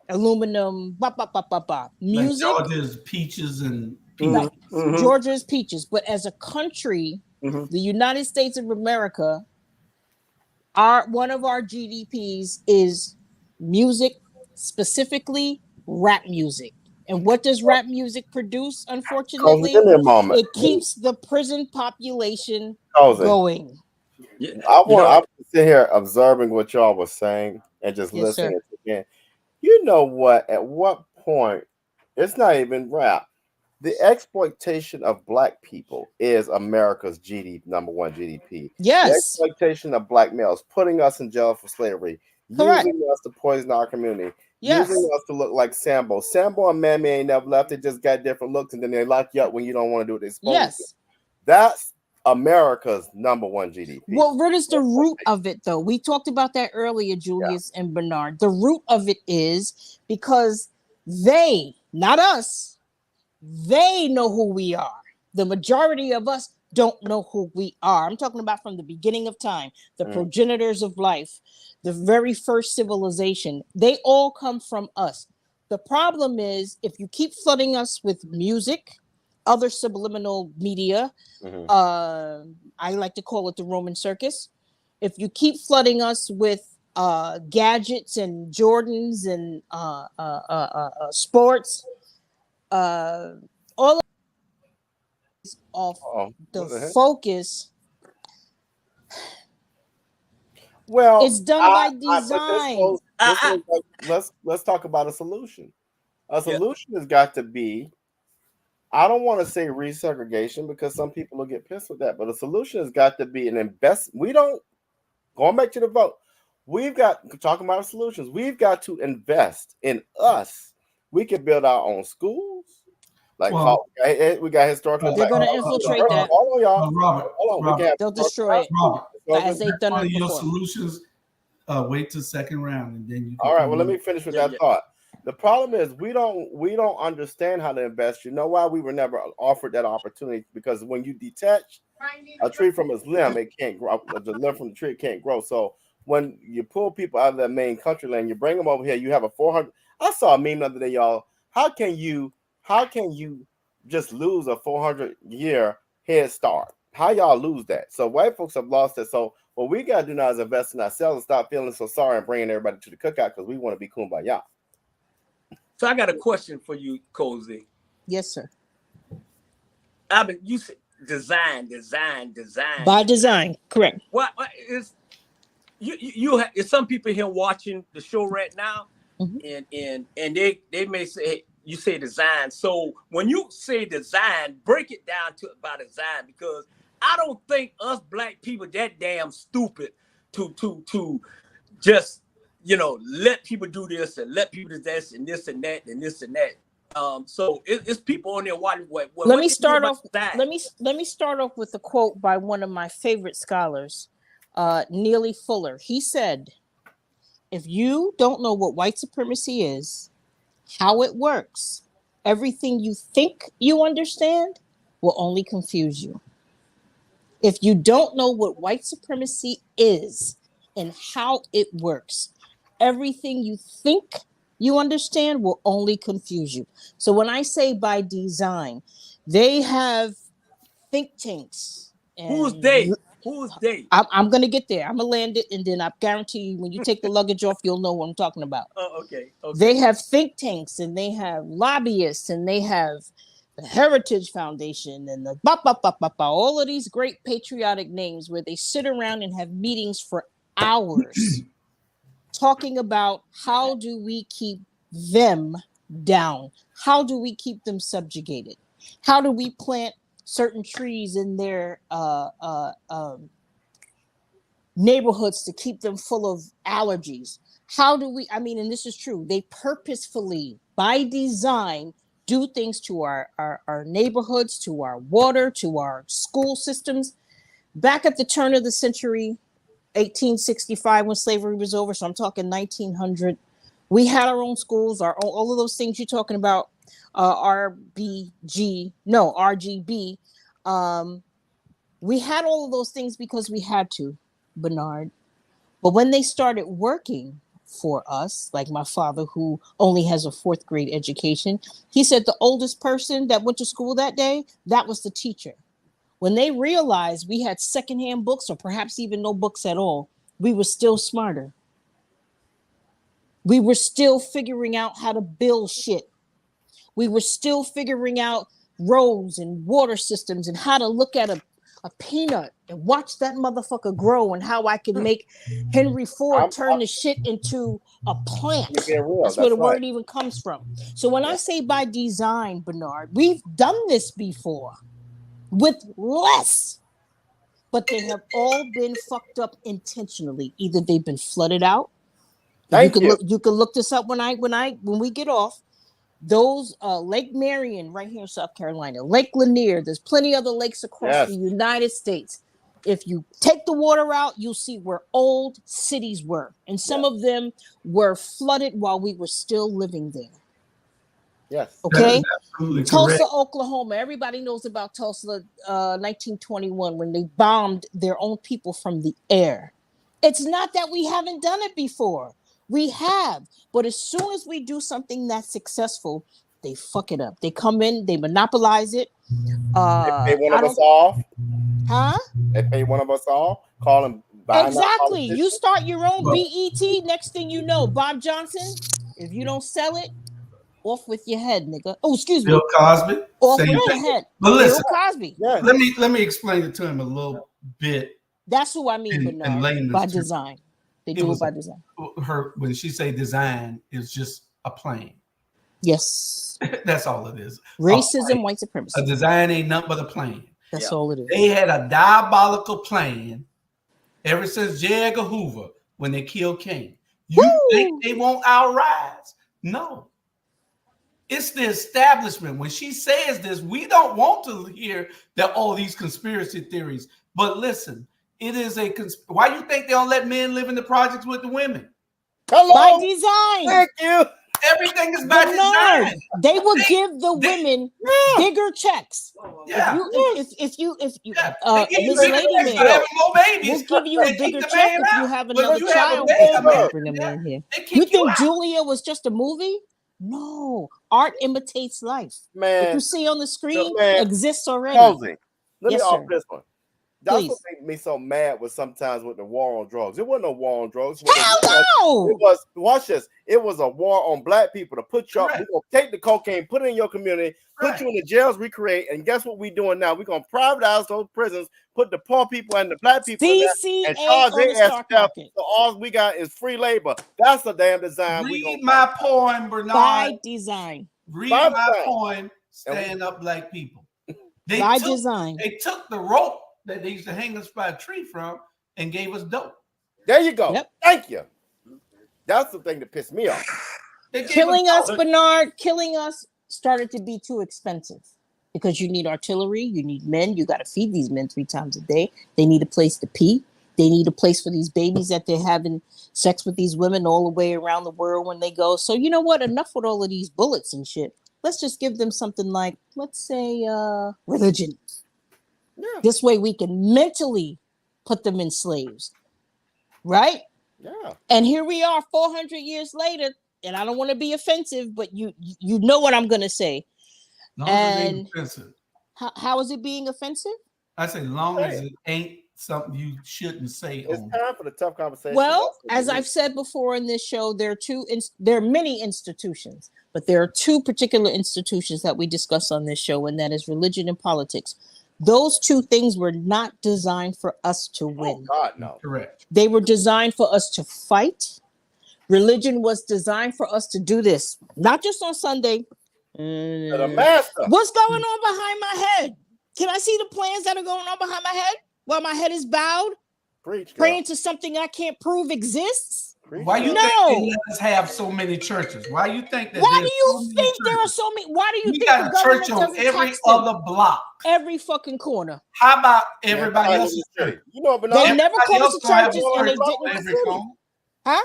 aluminum, music. Like Georgia's peaches and peanuts. Mm-hmm. Georgia's peaches. But as a country, the United States of America, one of our GDPs is music, specifically rap music. And what does rap music produce? Unfortunately, it keeps the prison population going. I want to sit here observing what y'all was saying and just listening again. You know what? At what point, it's not even rap. The exploitation of Black people is America's number one GDP. Yes. The exploitation of Black males, putting us in jail for slavery, using us to poison our community. Yes. Using us to look like Sambo. Sambo and Mammy ain't never left. They just got different looks, and then they lock you up when you don't want to do what they're supposed to. That's America's number one GDP. Well, what is the root of it, though? We talked about that earlier, Julius and Bernard. The root of it is because they, not us, they know who we are. The majority of us don't know who we are. I'm talking about from the beginning of time, the progenitors of life. the very first civilization. They all come from us. The problem is if you keep flooding us with music, other subliminal media, I like to call it the Roman circus. If you keep flooding us with gadgets and Jordans and sports, all of the focus. Well, it's done by design. Let's talk about a solution. A solution has got to be, I don't want to say resegregation because some people will get pissed with that, but a solution has got to be an going back to the vote, talking about solutions, we've got to invest in us. We can build our own schools. Like, we got historical. They're going to infiltrate that. Hold on, y'all. Robert, they'll destroy it. As they've done it before. Your solutions, wait till second round, and then you. All right. Well, let me finish with that thought. The problem is we don't understand how to invest. You know why? We were never offered that opportunity, because when you detach a tree from its limb, it can't grow. The limb from the tree can't grow. So when you pull people out of their main country land, you bring them over here. You have a 400. I saw a meme the other day, y'all. How can you just lose a 400-year head start? How y'all lose that? So white folks have lost it. So what we got to do now is invest in ourselves and stop feeling so sorry and bringing everybody to the cookout because we want to be kumbaya. So I got a question for you, Cozy. Yes, sir. You said design. By design, correct. What is you some people here watching the show right now, and they may say, hey, you say design. So when you say design, break it down by design, because I don't think us black people that damn stupid to just let people do this and let people do this and this and that and this and that. So it's people on there watching. Let me start off with a quote by one of my favorite scholars, Neely Fuller. He said, "If you don't know what white supremacy is, how it works, everything you think you understand will only confuse you. If you don't know what white supremacy is and how it works, everything you think you understand will only confuse you." So when I say by design, they have think tanks. Who's they? I'm going to get there. I'm going to land it, and then I guarantee you when you take the luggage off, you'll know what I'm talking about. Oh, okay. They have think tanks, and they have lobbyists, and they have the Heritage Foundation, and the all of these great patriotic names where they sit around and have meetings for hours talking about how do we keep them down? How do we keep them subjugated? How do we plant certain trees in their neighborhoods to keep them full of allergies? How do we, and this is true, they purposefully, by design, do things to our neighborhoods, to our water, to our school systems. Back at the turn of the century, 1865, when slavery was over, so I'm talking 1900, we had our own schools, all of those things you're talking about, RGB. We had all of those things because we had to, Bernard. But when they started working for us, like my father, who only has a 4th grade education, he said the oldest person that went to school that day, that was the teacher. When they realized we had secondhand books, or perhaps even no books at all, we were still smarter. We were still figuring out how to build shit. We were still figuring out roads and water systems and how to look at a peanut and watch that motherfucker grow, and how I can make Henry Ford turn the shit into a plant. That's where the word even comes from. So when I say by design, Bernard, we've done this before with less, but they have all been fucked up intentionally. Either they've been flooded out. You can look this up when we get off. Those Lake Marion right here in South Carolina, Lake Lanier, there's plenty other lakes across the United States. If you take the water out, you'll see where old cities were, and some of them were flooded while we were still living there. Yes. Okay. Tulsa, correct. Oklahoma. Everybody knows about Tulsa, 1921, when they bombed their own people from the air. It's not that we haven't done it before. We have. But as soon as we do something that's successful, they fuck it up. They come in, they monopolize it. They pay one of us off. Huh? They pay one of us off. Call them. Exactly. You start your own BET. Next thing you know, Bob Johnson, if you don't sell it, off with your head, nigga. Oh, excuse me. Bill Cosby. Off with your head. But listen, Bill Cosby. Yeah. Let me explain it to him a little bit. That's who I mean, Bernard. By design. They do it by design. When she say design, it's just a plane. Yes. That's all it is. Racism, white supremacy. A design ain't nothing but a plane. That's all it is. They had a diabolical plan ever since J. Edgar Hoover when they killed King. You think they won't outrise? No. It's the establishment. When she says this, we don't want to hear that all these conspiracy theories. But listen, it is why you think they don't let men live in the projects with the women? Hello. By design. Thank you. Everything is by design. They will give the women bigger checks. Yeah. If you Miss Lady Man, we'll give you a bigger check if you have another child. Bring them in here. You think Julia was just a movie? No. Art imitates life. Man, what you see on the screen exists already. Closing. Let me Yes, off sir. this one. That's Please. what made me so mad with sometimes with the war on drugs. It wasn't a war on drugs. Hell no! It was, watch this. It was a war on black people to put you up. We're going to take the cocaine, put it in your community, put you in the jails, recreate. And guess what we're doing now? We're going to privatize those prisons, put the poor people and the black people in there, and charge their ass death. So all we got is free labor. That's a damn design. Read my poem, Bernard. By design. Read my poem, Stand Up Black People. By design. They took the rope that they used to hang us by a tree from and gave us dope. There you go. Yep. Thank you. That's the thing that pissed me off. Killing us, Bernard, killing us started to be too expensive because you need artillery, you need men, you got to feed these men 3 times a day. They need a place to pee. They need a place for these babies that they're having sex with these women all the way around the world when they go. So you know what? Enough with all of these bullets and shit. Let's just give them something like, let's say, religion. Yeah. This way we can mentally put them in slaves. Right? Yeah. And here we are 400 years later, and I don't want to be offensive, but you know what I'm going to say. Long as it ain't offensive. How is it being offensive? I say long as it ain't something you shouldn't say. It's time for the tough conversation. Well, as I've said before in this show, there are many institutions, but there are 2 particular institutions that we discuss on this show, and that is religion and politics. Those 2 things were not designed for us to win. Oh, God, no. Correct. They were designed for us to fight. Religion was designed for us to do this, not just on Sunday. The master. What's going on behind my head? Can I see the plans that are going on behind my head? While my head is bowed, praying to something I can't prove exists. Why you think they let us have so many churches? Why you think that? Why do you think there are so many? Why do you think got a church on every other block, every fucking corner? How about everybody else's church? You know, but they never closed the churches and they didn't. Huh?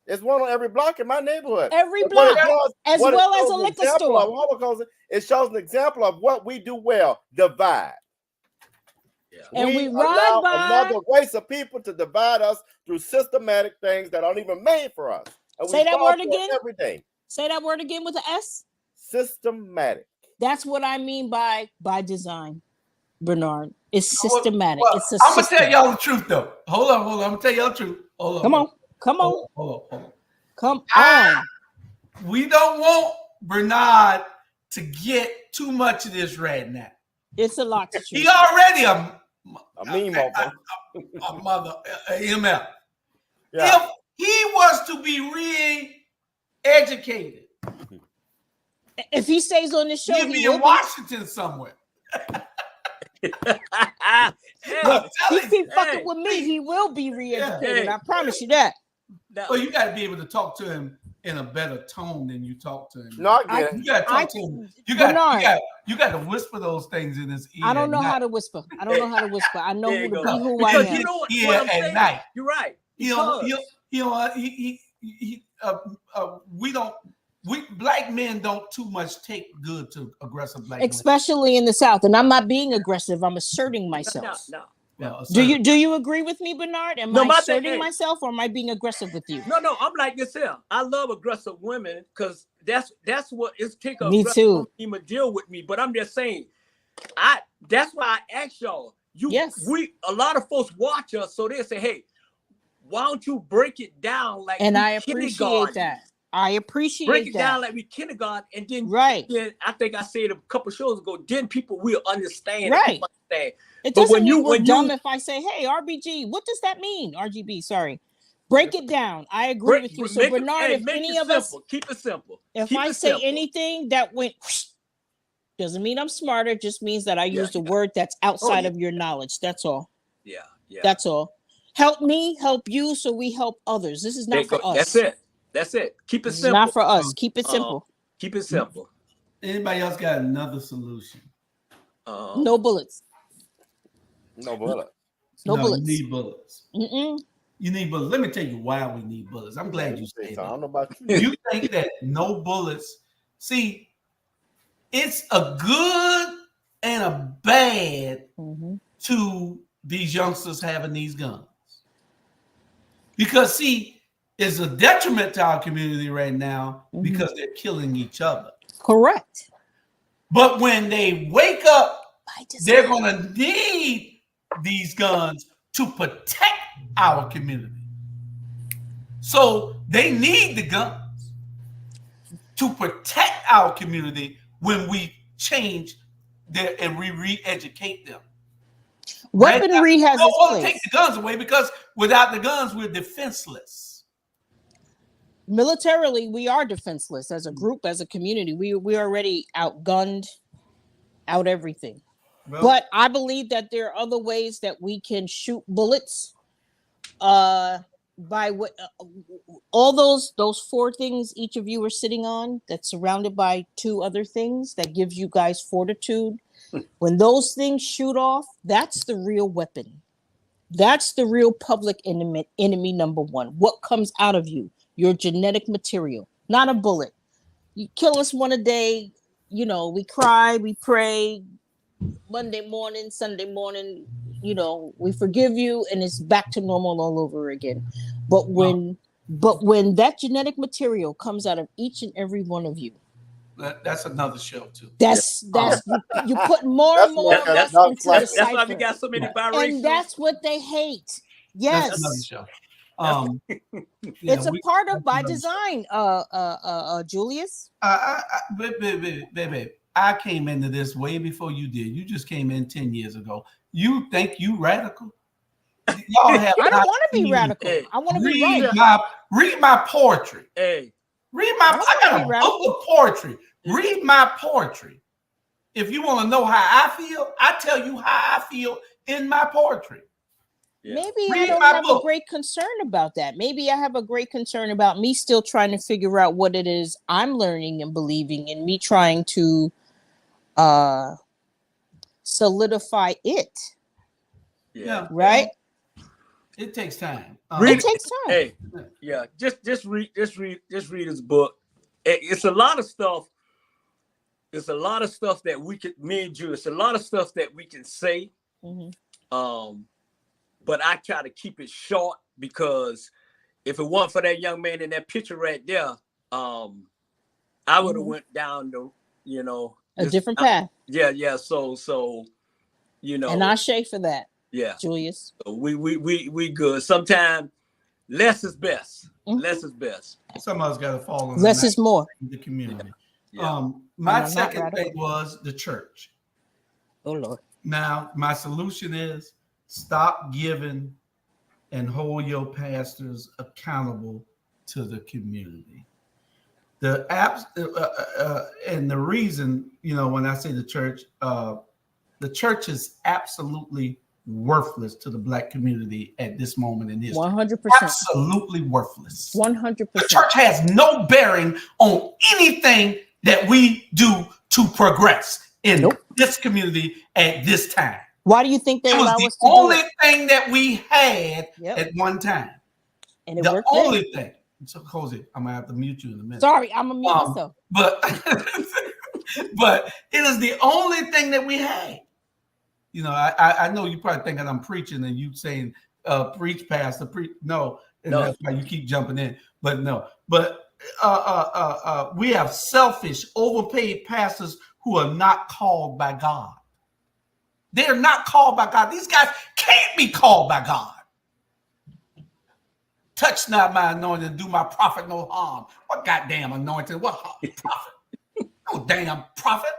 There's one on every block in my neighborhood. Every block, as well as a liquor store. It shows an example of what we do well: divide. And we allow ride by another race of people to divide us through systematic things that aren't even made for us. And say that word again. Every day. Say that word again with an S. Systematic. That's what I mean by design, Bernard. It's systematic. Well, it's a I'm gonna tell y'all the truth though. Hold on. I'm gonna tell y'all the truth. Hold on. Come on. Come on. We don't want Bernard to get too much of this right now. It's a lot to choose. He already a mean mother. A mother, MF. Yeah. If he was to be re-educated, if he stays on this show, he'll be in Washington somewhere. If he keep fucking with me, he will be re-educated. I promise you that. Well, you got to be able to talk to him in a better tone than you talk to him. No, you got to talk to him. You got to whisper those things in his ear. I don't know how to whisper. I know who to be who I am. You know what I'm saying? At night. You're right. Black men don't too much take good to aggressive black especially women. In the South. And I'm not being aggressive. I'm asserting myself. No. Well, Do you agree with me, Bernard? Am No, I my asserting thing, hey. myself, or am I being aggressive with you? No, I'm like yourself. I love aggressive women because that's what it's take Me aggressive too. women to even deal with me. But I'm just saying, that's why I asked y'all. Yes. A lot of folks watch us, so they say, hey, why don't you break it down like And we I appreciate kindergarten? that. I appreciate Break it that. down like we kindergarten, and then Right. Then I think I said a couple shows ago. Then people will understand. Right. And understand. It But doesn't mean we're when dumb you if I say, hey, RBG, what does that mean? RGB, sorry. Break it down. I agree with you. So Bernard, if any of us, keep it simple. If I say anything that went, doesn't mean I'm smarter, just means that I used a word that's outside of your knowledge. That's all. Yeah. That's all. Help me, help you, so we help others. This is not for us. That's it. Keep it This simple. is not for us. Keep it simple. Keep it simple. Anybody else got another solution? No bullets. No bullets. No bullets. You need bullets. You need bullets. Let me tell you why we need bullets. I'm glad you said that. I don't know about you. You think that no bullets? See, it's a good and a bad to these youngsters having these guns. Because, see, it's a detriment to our community right now because they're killing each other. Correct. But when they wake up, they're going to need these guns to protect our community. So they need the guns to protect our community when we change and we re-educate them. Weaponry has its place. Take the guns away because without the guns, we're defenseless. Militarily, we are defenseless as a group, as a community. We already outgunned, out everything. Well, but I believe that there are other ways that we can shoot bullets. By what all those 4 things each of you are sitting on, that's surrounded by 2 other things that gives you guys fortitude. When those things shoot off, that's the real weapon. That's the real public enemy number 1. What comes out of you? Your genetic material, not a bullet. You kill us one a day, we cry, we pray, Monday morning, Sunday morning, we forgive you and it's back to normal all over again. But when that genetic material comes out of each and every one of you, that's another show too. That's you put more and more of us into the cipher. That's why we got so many biracials. And that's what they hate. Yes. That's another show. It's a part of by design, Julius. Baby, I came into this way before you did. You just came in 10 years ago. You think you radical? Y'all have I don't want to be radical. Hey, I want to be right. Read my poetry. Hey, I got a book of poetry. Read my poetry. If you want to know how I feel, I tell you how I feel in my poetry. Yeah. Maybe I don't have a great concern about that. Maybe I have a great concern about me still trying to figure out what it is I'm learning and believing, and me trying to solidify it. Yeah. Right? It takes time. It takes time. Hey, yeah. Just read his book. It's a lot of stuff. It's a lot of stuff that we can, me and you, it's a lot of stuff that we can say. But I try to keep it short because if it weren't for that young man in that picture right there, I would have went down the, a different path. Yeah. So, And I shake for that. Yeah, Julius. So we good. Sometimes less is best. Less is best. Some of us got to fall in less is more. The community. Yeah. My second thing was the church. Oh Lord. Now my solution is stop giving and hold your pastors accountable to the community. The apps and the reason, when I say the church is absolutely worthless to the Black community at this moment in history. 100%. Absolutely worthless. 100%. The church has no bearing on anything that we do to progress in this community at this time. Why do you think they allow us to do it? The only thing that we had at one time. And it the worked only thing. So, Jose, I'm gonna have to mute you in a minute. Sorry, I'm gonna mute myself. But but it is the only thing that we had. You know, I know you probably thinking I'm preaching and you saying preach, pastor, preach. No, and No. that's why you keep jumping in. But no, but we have selfish, overpaid pastors who are not called by God. They are not called by God. These guys can't be called by God. Touch not my anointing, do my prophet no harm. What goddamn anointing? What prophet? No damn prophet.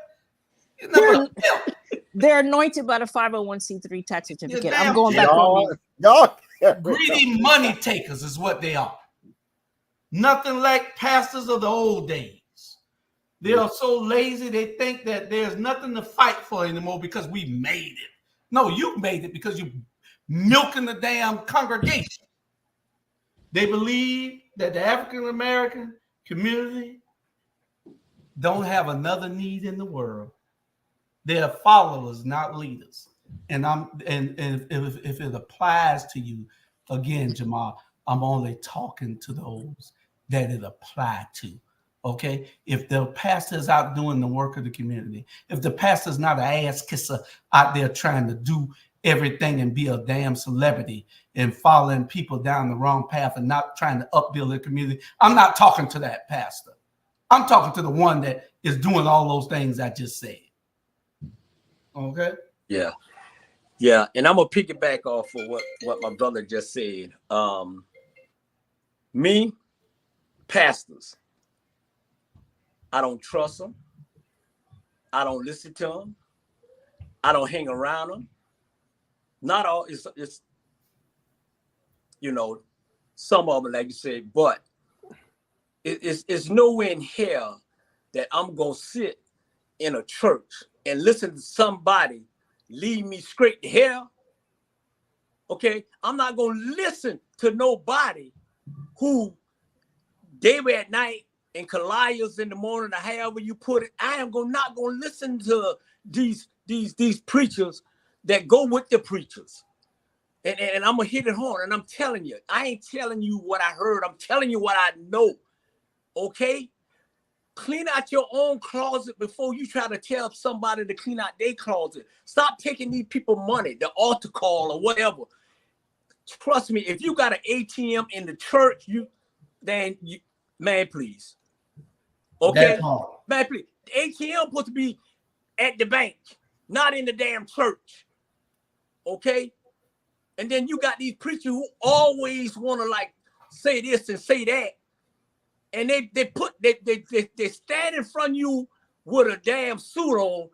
They're anointed by the 501c3 tax certificate. I'm going back on mute. Y'all, greedy money takers is what they are. Nothing like pastors of the old days. They are so lazy, they think that there's nothing to fight for anymore because we made it. No, you made it because you milking the damn congregation. They believe that the African American community don't have another need in the world. They are followers, not leaders. And if it applies to you, again, Jamal, I'm only talking to those that it applies to. Okay, if the pastor is out doing the work of the community, if the pastor is not an ass kisser out there trying to do everything and be a damn celebrity and following people down the wrong path and not trying to upbuild the community, I'm not talking to that pastor. I'm talking to the one that is doing all those things I just said. Okay. Yeah. Yeah. And I'm gonna piggyback off of what my brother just said. Me, pastors, I don't trust them. I don't listen to them. I don't hang around them. Not all, it's you know, some of them, like you said, but it's nowhere in hell that I'm gonna sit in a church and listen to somebody lead me straight to hell. Okay, I'm not gonna listen to nobody who David at night and Goliath in the morning, or however you put it. I am not gonna listen to these preachers that go with the preachers. And I'm gonna hit it hard. And I'm telling you, I ain't telling you what I heard. I'm telling you what I know. Okay? Clean out your own closet before you try to tell somebody to clean out their closet. Stop taking these people money, the altar call or whatever. Trust me, if you got an ATM in the church, man, please. Okay? Man, please. The ATM supposed to be at the bank, not in the damn church. Okay? And then you got these preachers who always want to like say this and say that. And they stand in front of you with a damn suit on,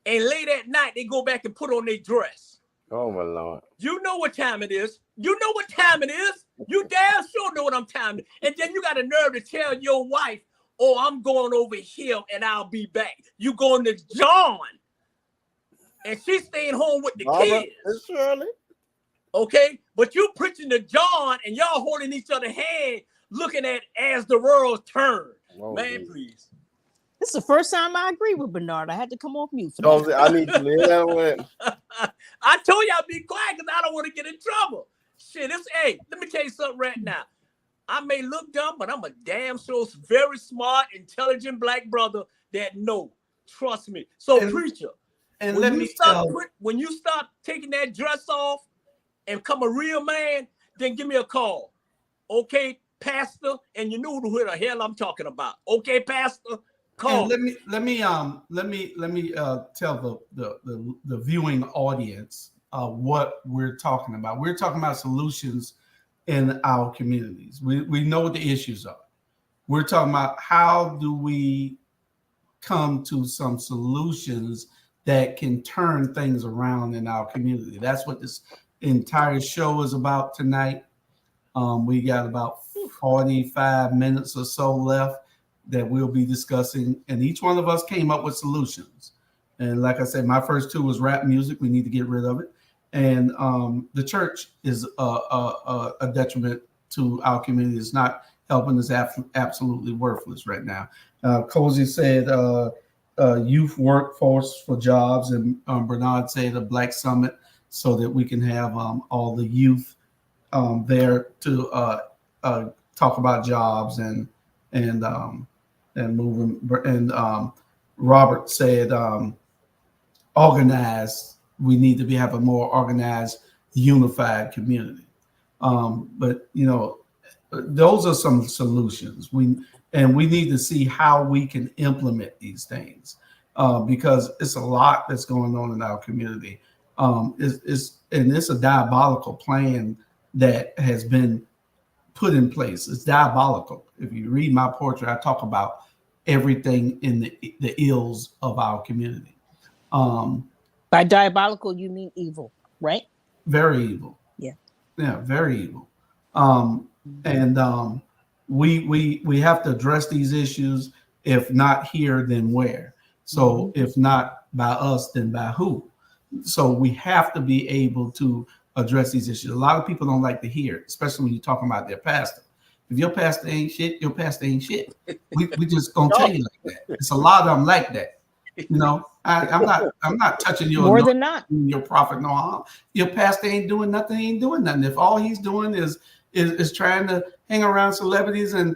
and late at night they go back and put on their dress. Oh my Lord. You know what time it is. You know what time it is. You damn sure know what I'm time. And then you got a nerve to tell your wife, oh, I'm going over here and I'll be back. You going to John. And she's staying home with the kids. Shirley. Okay? But you preaching to John and y'all holding each other hand, looking at as the world turns. Oh, man, please. This is the first time I agree with Bernard. I had to come off mute for that. I need to leave that one. I told y'all be quiet because I don't want to get in trouble. Shit, hey, let me tell you something right now. I may look dumb, but I'm a damn sure very smart, intelligent black brother that know. Trust me. So, preacher, and when you stop taking that dress off and become a real man, then give me a call. Okay, pastor, and you know who the hell I'm talking about. Okay, pastor, call. And let me tell the viewing audience what we're talking about. We're talking about solutions in our communities. We know what the issues are. We're talking about how do we come to some solutions that can turn things around in our community. That's what this entire show is about tonight. We got about 45 minutes or so left that we'll be discussing, and each one of us came up with solutions. And like I said, my first two was rap music. We need to get rid of it. And the church is a detriment to our community. It's not helping. It's absolutely worthless right now. Cozy said youth workforce for jobs, and Bernard said a Black Summit so that we can have all the youth there to talk about jobs and moving. And Robert said organize we need to have a more organized, unified community. But those are some solutions. We need to see how we can implement these things, because it's a lot that's going on in our community. It's a diabolical plan that has been put in place. It's diabolical. If you read my portrait, I talk about everything in the ills of our community. By diabolical, you mean evil, right? Very evil. Yeah, very evil. We have to address these issues. If not here, then where? So if not by us, then by who? So we have to be able to address these issues. A lot of people don't like to hear it, especially when you're talking about their pastor. If your pastor ain't shit, your pastor ain't shit. We just gonna tell you like that. It's a lot of them like that. I'm not touching your more than not your prophet no harm. Your pastor ain't doing nothing. He ain't doing nothing. If all he's doing is trying to hang around celebrities and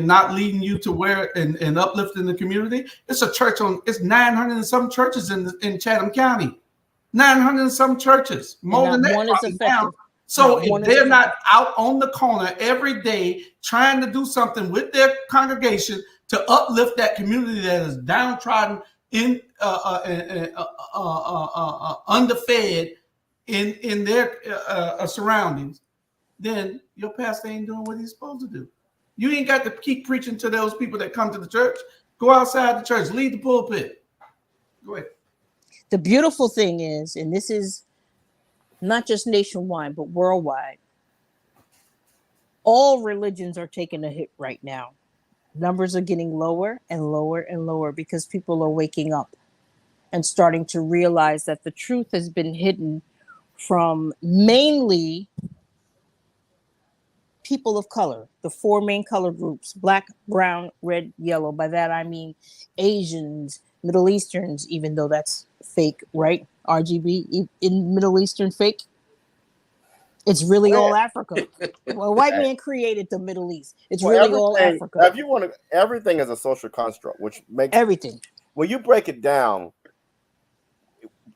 not leading you to where and uplifting the community. It's a church it's 900 and some churches in Chatham County. 900 and some churches, more than that. One is effective. Now. So if they're not out on the corner every day trying to do something with their congregation to uplift that community that is downtrodden, underfed in their surroundings, then your pastor ain't doing what he's supposed to do. You ain't got to keep preaching to those people that come to the church. Go outside the church, lead the pulpit. Go ahead. The beautiful thing is, and this is not just nationwide, but worldwide, all religions are taking a hit right now. Numbers are getting lower and lower and lower because people are waking up and starting to realize that the truth has been hidden from mainly people of color, the four main color groups: Black, brown, red, yellow. By that, I mean Asians, Middle Easterns, even though that's fake, right? RGB in Middle Eastern fake. It's really all Africa. Well, white man created the Middle East. It's really all Africa. If you want to, everything is a social construct, which makes everything. When you break it down,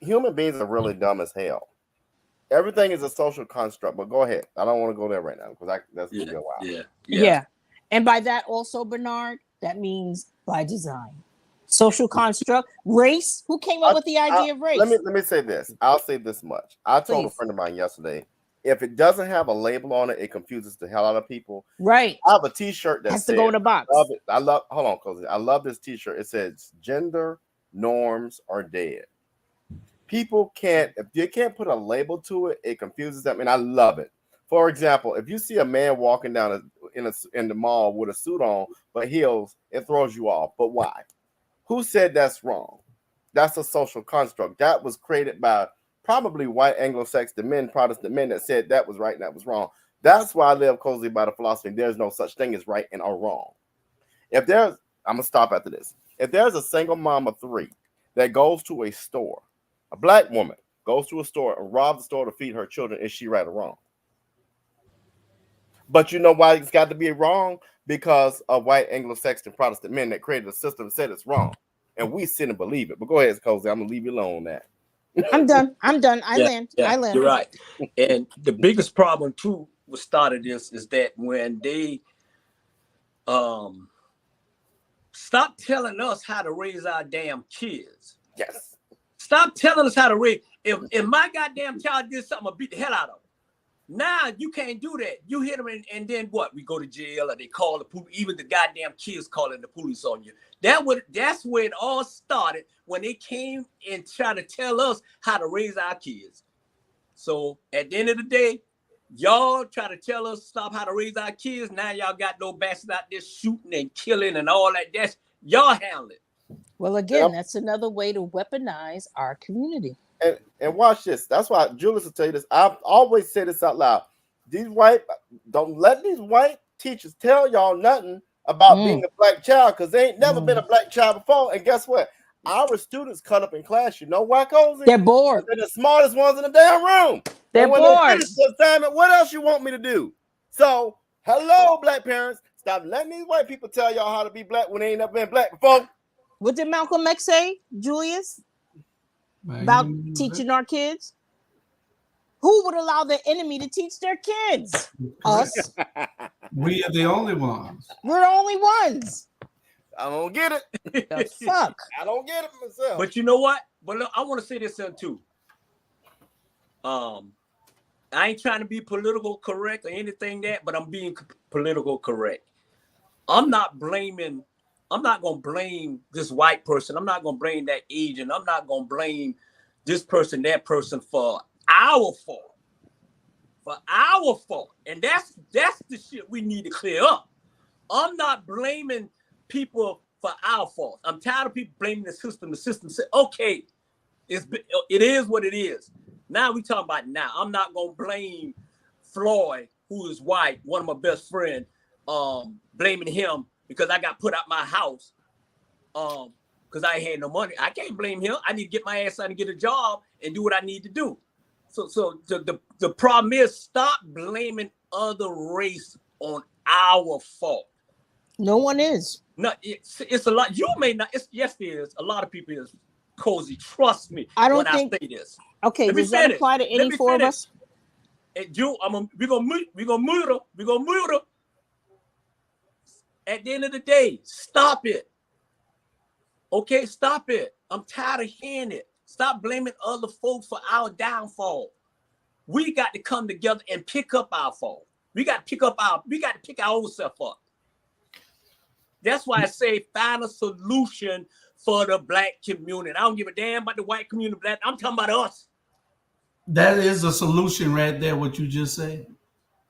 human beings are really dumb as hell. Everything is a social construct. But go ahead. I don't want to go there right now because that's gonna be a while. Yeah. And by that also, Bernard, that means by design. Social construct, race. Who came up with the idea of race? Let me say this. I'll say this much. I told a friend of mine yesterday, if it doesn't have a label on it, it confuses the hell out of people. Right. I have a T-shirt that has to go in a box. Hold on, Cozy. I love this T-shirt. It says gender norms are dead. People if you can't put a label to it, it confuses them, and I love it. For example, if you see a man walking down in the mall with a suit on but heels, it throws you off. But why? Who said that's wrong? That's a social construct. That was created by probably white Anglo-Saxon men, Protestant men that said that was right and that was wrong. That's why I live cozy by the philosophy. There's no such thing as right and or wrong. I'm going to stop after this. If there's a single mom of three that goes to a store, a black woman goes to a store and robs the store to feed her children, is she right or wrong? But you know why it's got to be wrong? Because of white Anglo-Saxon Protestant men that created a system that said it's wrong. And we sit and believe it. But go ahead, Cozy. I'm going to leave you alone on that. I'm done. I land. You're right. And the biggest problem, too, with started this is that when they stop telling us how to raise our damn kids. Yes. Stop telling us how to raise. If my goddamn child did something, I'll beat the hell out of him. Now you can't do that. You hit them and then what? We go to jail or they call the police. Even the goddamn kids calling the police on you. That's where it all started when they came and tried to tell us how to raise our kids. So at the end of the day, y'all try to tell us stop how to raise our kids. Now y'all got no bastards out there shooting and killing and all that. That's y'all handle it. Well, again, that's another way to weaponize our community. And watch this. That's why Julius will tell you this. I've always said this out loud. Don't let these white teachers tell y'all nothing about being a black child, because they ain't never been a black child before. And guess what? Our students cut up in class. You know why, Cozy? They're bored. They're the smartest ones in the damn room. They're and when bored. they finish the assignment, what else you want me to do? So, hello, black parents. Stop letting these white people tell y'all how to be black when they ain't never been black before. What did Malcolm X say, Julius? Man, about you know teaching our kids? Who would allow their enemy to teach their kids? Us. We are the only ones. We're the only ones. I don't get it. The fuck? I don't get it myself. But you know what? But look, I want to say this too. I ain't trying to be political correct or anything but I'm being political correct. I'm not going to blame this white person. I'm not going to blame that Asian. I'm not going to blame this person, that person for our fault. For our fault. And that's the shit we need to clear up. I'm not blaming people for our fault. I'm tired of people blaming the system. The system said, okay, it is what it is. Now we talking about now. I'm not going to blame Floyd, who is white, one of my best friends, blaming him because I got put out my house because I ain't had no money. I can't blame him. I need to get my ass out and get a job and do what I need to do. So the problem is, stop blaming other race on our fault. No one is. No, it's a lot. You may not. Yes, there is. A lot of people is cozy. Trust me. I don't when think. I say this. Okay, does that apply to any four of us? And you, we're gonna murder. At the end of the day, stop it. Okay, stop it. I'm tired of hearing it. Stop blaming other folks for our downfall. We got to come together and pick up our fall. We got to pick our own self up. That's why I say find a solution for the black community. I don't give a damn about the white community. I'm talking about us. That is a solution right there, what you just said.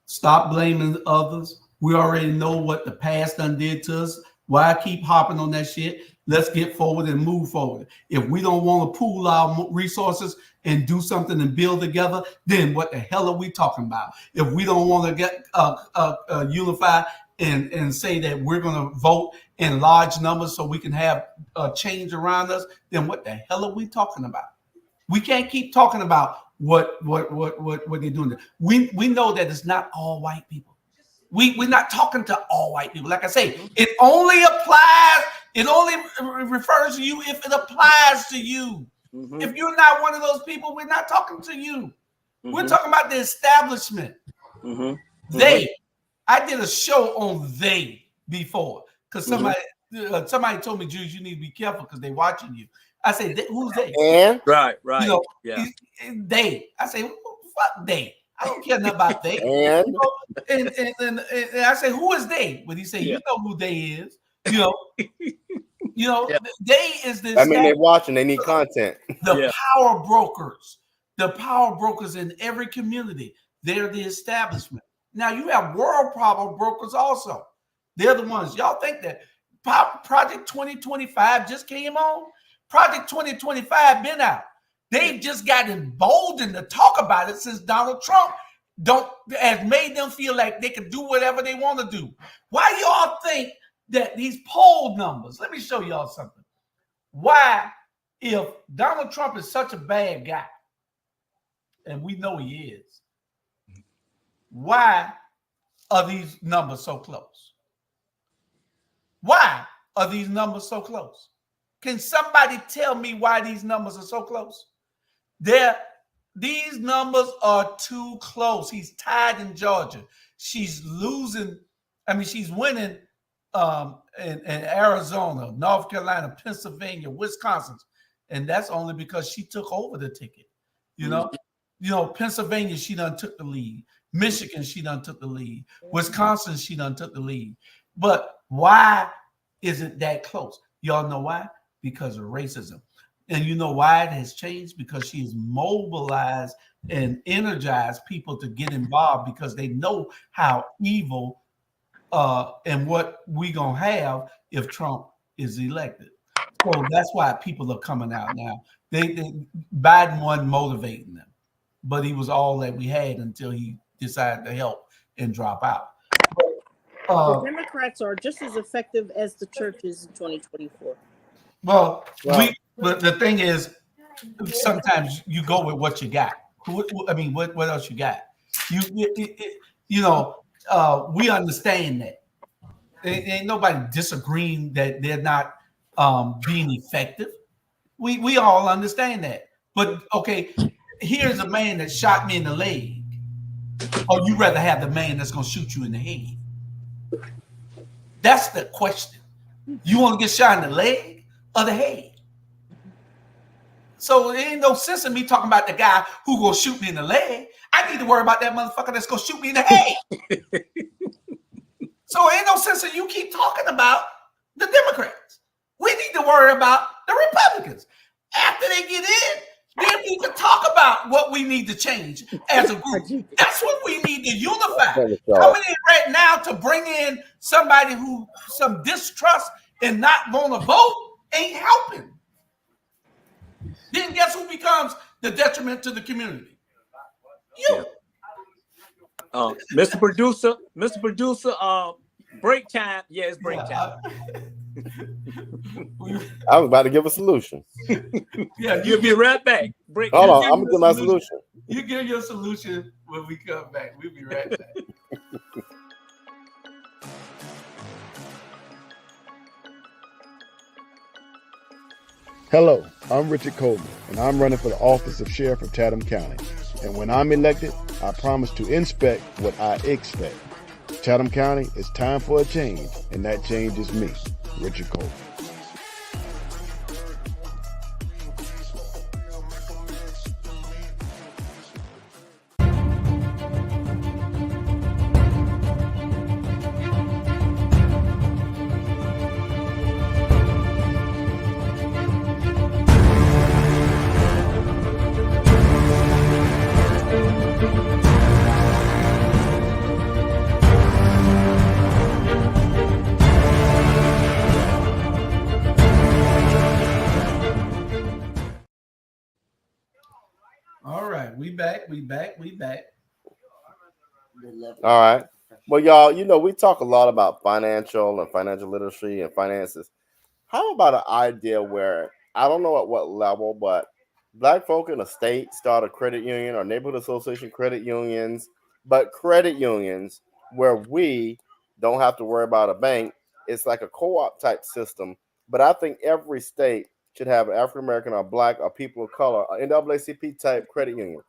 Stop blaming others. We already know what the past done did to us. Why keep hopping on that shit? Let's get forward and move forward. If we don't want to pool our resources and do something and build together, then what the hell are we talking about? If we don't want to get unified and say that we're going to vote in large numbers so we can have change around us, then what the hell are we talking about? We can't keep talking about what they're doing. We know that it's not all white people. We're not talking to all white people. Like I say, it only refers to you if it applies to you. Mm-hmm. If you're not one of those people, we're not talking to you. Mm-hmm. We're talking about the establishment. Mm-hmm. I did a show on they before because somebody told me, Jews, you need to be careful because they're watching you. I say, who's they? And right. You know, yeah. They. I say, fuck they. I don't care nothing about they. And I say, who is they? When he say, you know who they is. You know, they is this. I mean, they're watching. They need content. The power brokers. The power brokers in every community. They're the establishment. Now you have world power brokers also. They're the ones. Y'all think that Project 2025 just came on? Project 2025 been out. They've just got emboldened to talk about it since Donald Trump has made them feel like they can do whatever they want to do. Why y'all think that these poll numbers? Let me show y'all something. Why, if Donald Trump is such a bad guy, and we know he is, why are these numbers so close? Why are these numbers so close? Can somebody tell me why these numbers are so close? These numbers are too close. He's tied in Georgia. She's losing. I mean, she's winning in Arizona, North Carolina, Pennsylvania, Wisconsin, and that's only because she took over the ticket. You know, Pennsylvania, she done took the lead. Michigan, she done took the lead. Wisconsin, she done took the lead. But why is it that close? Y'all know why? Because of racism. And you know why it has changed? Because she's mobilized and energized people to get involved because they know how evil and what we gonna have if Trump is elected. So that's why people are coming out now. Biden wasn't motivating them, but he was all that we had until he decided to help and drop out. The Democrats are just as effective as the church is in 2024. But the thing is, sometimes you go with what you got. I mean, what else you got? We understand that. Ain't nobody disagreeing that they're not being effective. We all understand that. But okay, here's a man that shot me in the leg. Or you rather have the man that's gonna shoot you in the head? That's the question. You want to get shot in the leg or the head? So there ain't no sense in me talking about the guy who gonna shoot me in the leg. I need to worry about that motherfucker that's gonna shoot me in the head. So ain't no sense in you keep talking about the Democrats. We need to worry about the Republicans. After they get in, then we can talk about what we need to change as a group. That's what we need to unify. Coming in right now to bring in somebody who some distrust and not want to vote ain't helping. Then guess who becomes the detriment to the community? You. Mr. Producer, break time. Yeah, it's break time. I was about to give a solution. Yeah, you'll be right back. Break. Hold on, I'm gonna give my solution. You give your solution when we come back. We'll be right back. Hello, I'm Richard Coleman, and I'm running for the office of Sheriff of Chatham County. And when I'm elected, I promise to inspect what I expect. Chatham County, it's time for a change, and that change is me, Richard Coleman. We back. All right. Well, y'all, you know, we talk a lot about financial literacy and finances. How about an idea where, I don't know at what level, but Black folk in a state start a credit union or neighborhood association credit unions, but credit unions where we don't have to worry about a bank. It's like a co-op type system. But I think every state should have an African American or Black or people of color, an NAACP type credit union.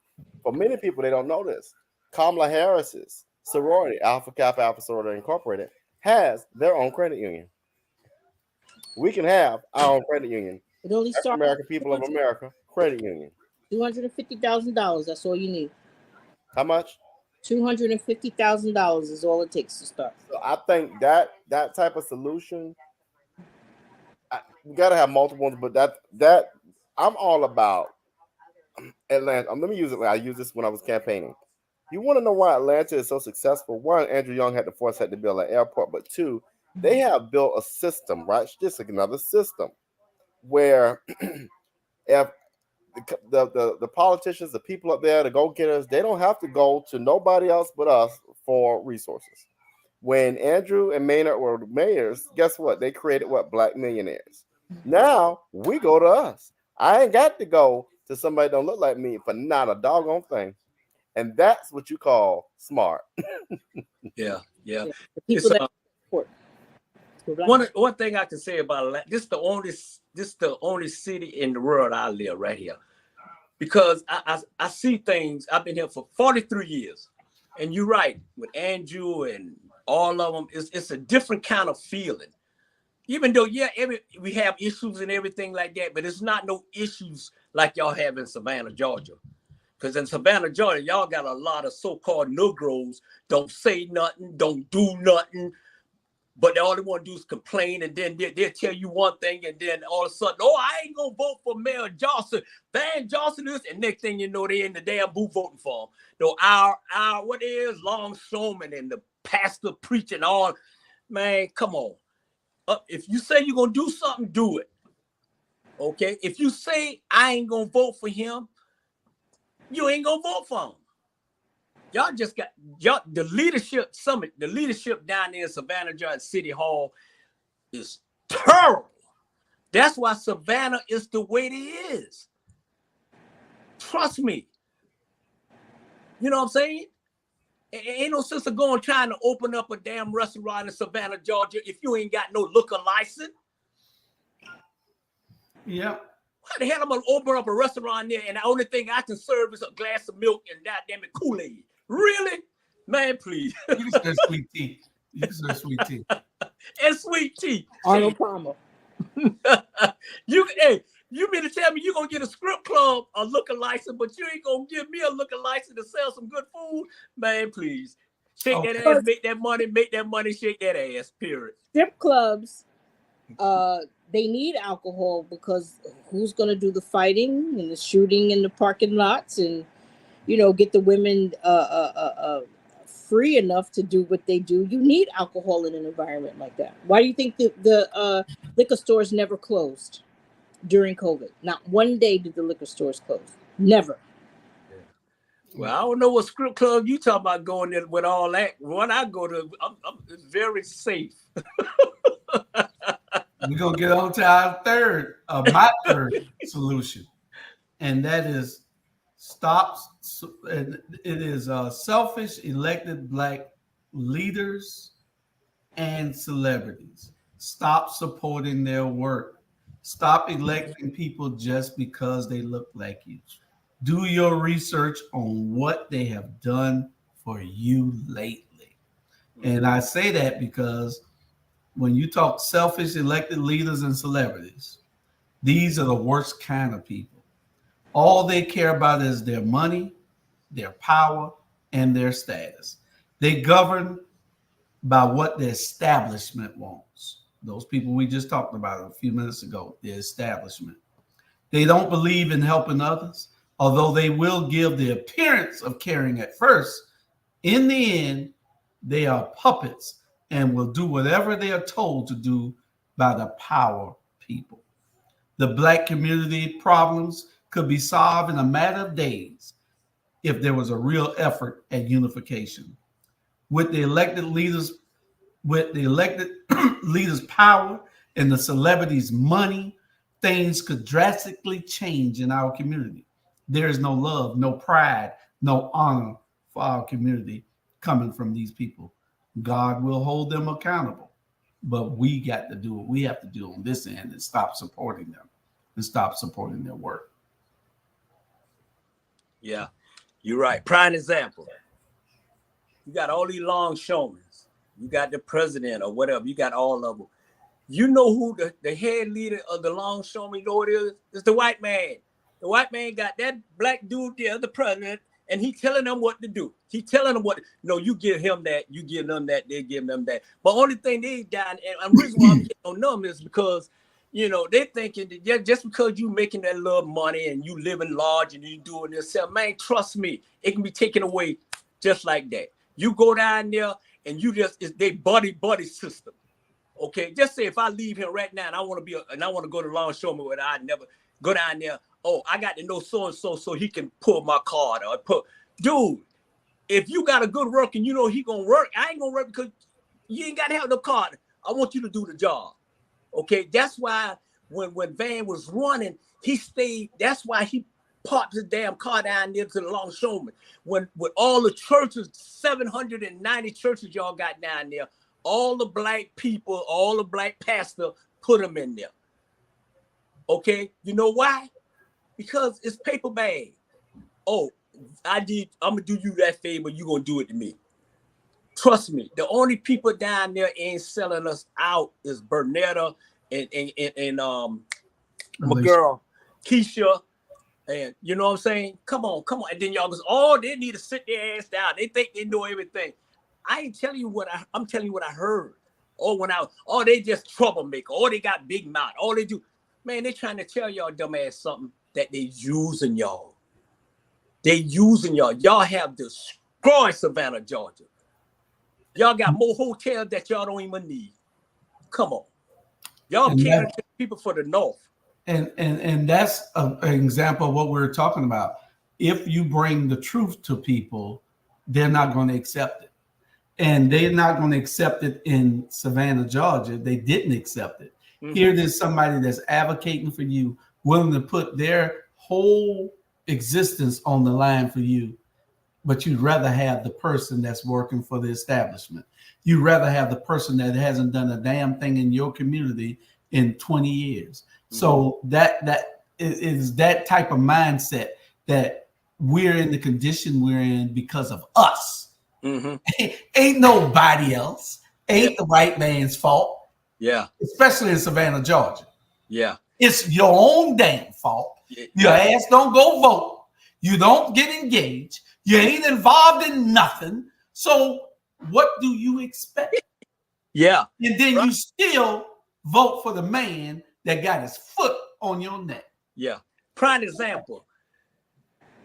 For many people, they don't know this. Kamala Harris's sorority, Alpha Kappa Alpha Sorority Incorporated, has their own credit union. We can have our own credit union. It only starts American People of America credit union. $250,000. That's all you need. How much? $250,000 is all it takes to start. So I think that type of solution, we got to have multiple ones, but that I'm all about Atlanta. Let me use it. I used this when I was campaigning. You want to know why Atlanta is so successful? One, Andrew Young had the foresight to build an airport, but two, they have built a system, right? Just like another system where if the politicians, the people up there, the go-getters, they don't have to go to nobody else but us for resources. When Andrew and Maynard were mayors, guess what? They created Black millionaires. Now we go to us. I ain't got to go to somebody that don't look like me for not a doggone thing. And that's what you call smart. Yeah. One thing I can say about Atlanta, this is the only city in the world I live right here. Because I see things. I've been here for 43 years. And you're right, with Andrew and all of them, it's a different kind of feeling. Even though, we have issues and everything like that, but it's not no issues like y'all have in Savannah, Georgia. Because in Savannah, Georgia, y'all got a lot of so-called Negroes, don't say nothing, don't do nothing, but all they want to do is complain, and then they'll tell you one thing, and then all of a sudden, I ain't going to vote for Mayor Johnson. Van Johnson is, and next thing you know, they in the damn booth voting for him. Though what is Longshoreman and the pastor preaching all, man, come on. If you say you're going to do something, do it. Okay? If you say I ain't going to vote for him, you ain't going to vote for him. Y'all just got the leadership summit, the leadership down there in Savannah, Georgia City Hall is terrible. That's why Savannah is the way it is. Trust me. You know what I'm saying? Ain't no sense of trying to open up a damn restaurant in Savannah, Georgia, if you ain't got no liquor license. Yeah. How the hell I'm gonna open up a restaurant there and the only thing I can serve is a glass of milk and goddamn it Kool-Aid? Really? Man, please. You can serve sweet tea. You can serve sweet tea. And sweet tea. Arnold Palmer. You mean to tell me you're gonna get a script club a liquor license, but you ain't gonna give me a liquor license to sell some good food? Man, please. Shake that ass, make that money, shake that ass, period. Strip clubs, they need alcohol because who's going to do the fighting and the shooting in the parking lots and, get the women free enough to do what they do? You need alcohol in an environment like that. Why do you think the liquor stores never closed during COVID? Not one day did the liquor stores close. Never. Well, I don't know what strip club you talking about going in with all that. When I go to, it's very safe. We're going to get on to our my third solution. And that is selfish elected Black leaders and celebrities. Stop supporting their work. Stop electing people just because they look like you. Do your research on what they have done for you lately. And I say that because when you talk selfish elected leaders and celebrities, these are the worst kind of people. All they care about is their money, their power, and their status. They govern by what the establishment wants. Those people we just talked about a few minutes ago, the establishment. They don't believe in helping others. Although they will give the appearance of caring at first, in the end, they are puppets and will do whatever they are told to do by the power people. The Black community problems could be solved in a matter of days if there was a real effort at unification. With the elected leaders' power and the celebrities' money, things could drastically change in our community. There is no love, no pride, no honor for our community coming from these people. God will hold them accountable, but we got to do what we have to do on this end and stop supporting them and stop supporting their work. Yeah, you're right. Prime example. You got all these longshoremen. You got the president or whatever. You got all of them. You know who the head leader of the longshoremen, you know what it is? It's the white man. The white man got that Black dude there, the president, and he telling them what to do. He telling them you give him that, you give them that, they give them that. But only thing they down, and the reason why I'm getting on them is because, they thinking that just because you making that little money and you living large and you doing this, man, trust me, it can be taken away just like that. You go down there and it's they buddy system. Okay, just say if I leave here right now and I want to go to longshoreman where I never go down there. Oh, I got to know so-and-so so he can pull my card or dude, if you got a good work and he gonna work, I ain't gonna work because you ain't got to have the card. I want you to do the job. Okay, that's why when Van was running, he stayed. That's why he parked his damn car down there to the longshoreman. When with all the churches, 790 churches y'all got down there, all the Black people, all the Black pastor put them in there. Okay, you know why? Because it's paper bag. Oh, I'm gonna do you that favor. You gonna do it to me. Trust me. The only people down there ain't selling us out is Bernetta and my girl Keisha, and you know what I'm saying. Come on. And then y'all goes, they need to sit their ass down. They think they know everything. I ain't telling you I'm telling you what I heard. They just troublemaker. They got big mouth. All they do, man, they trying to tell y'all dumbass something. That they using y'all. They using y'all. Y'all have destroyed Savannah, Georgia. Y'all got more hotels that y'all don't even need. Come on. Y'all caring to people for the North. And that's an example of what we're talking about. If you bring the truth to people, they're not going to accept it. And they're not going to accept it in Savannah, Georgia. They didn't accept it. Mm-hmm. Here there's somebody that's advocating for you, willing to put their whole existence on the line for you, but you'd rather have the person that's working for the establishment. You'd rather have the person that hasn't done a damn thing in your community in 20 years. Mm-hmm. So that is that type of mindset that we're in the condition we're in because of us. Ain't nobody else. Ain't the white man's fault. Yeah. Especially in Savannah, Georgia. Yeah. It's your own damn fault. Your ass don't go vote. You don't get engaged. You ain't involved in nothing. So what do you expect? Yeah. And then you still vote for the man that got his foot on your neck. Yeah. Prime example.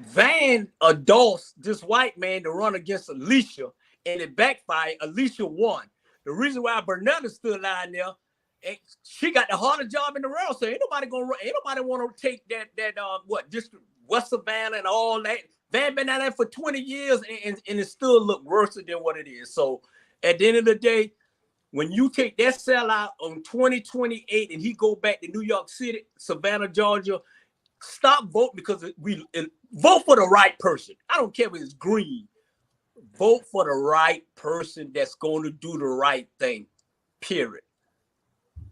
Van endorsed this white man to run against Alicia, and it backfired. Alicia won. The reason why Bernetta stood out there, and she got the hardest job in the world. So ain't nobody want to take that district West Savannah and all that. Van been out there for 20 years, and it still look worse than what it is. So at the end of the day, when you take that sellout on 2028 and he go back to New York City, Savannah, Georgia, stop voting because vote for the right person. I don't care if it's green. Vote for the right person that's going to do the right thing, period.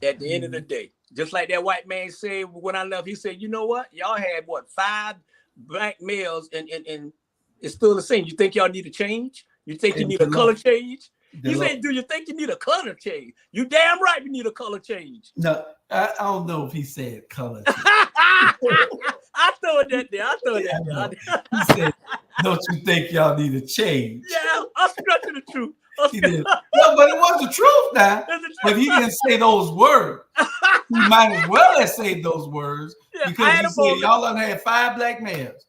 At the end of the day, just like that white man said when I left, he said, you know what? Y'all had 5 black males and it's still the same. You think y'all need a change? You think you need a color change? He said, do you think you need a color change? You damn right you need a color change. No, I don't know if he said color change. I throw it that there. He said, don't you think y'all need a change? Yeah, I'm stretching the truth. He did. No, but it was the truth now. But he didn't say those words. He might as well have said those words because he said, y'all done had 5 black males.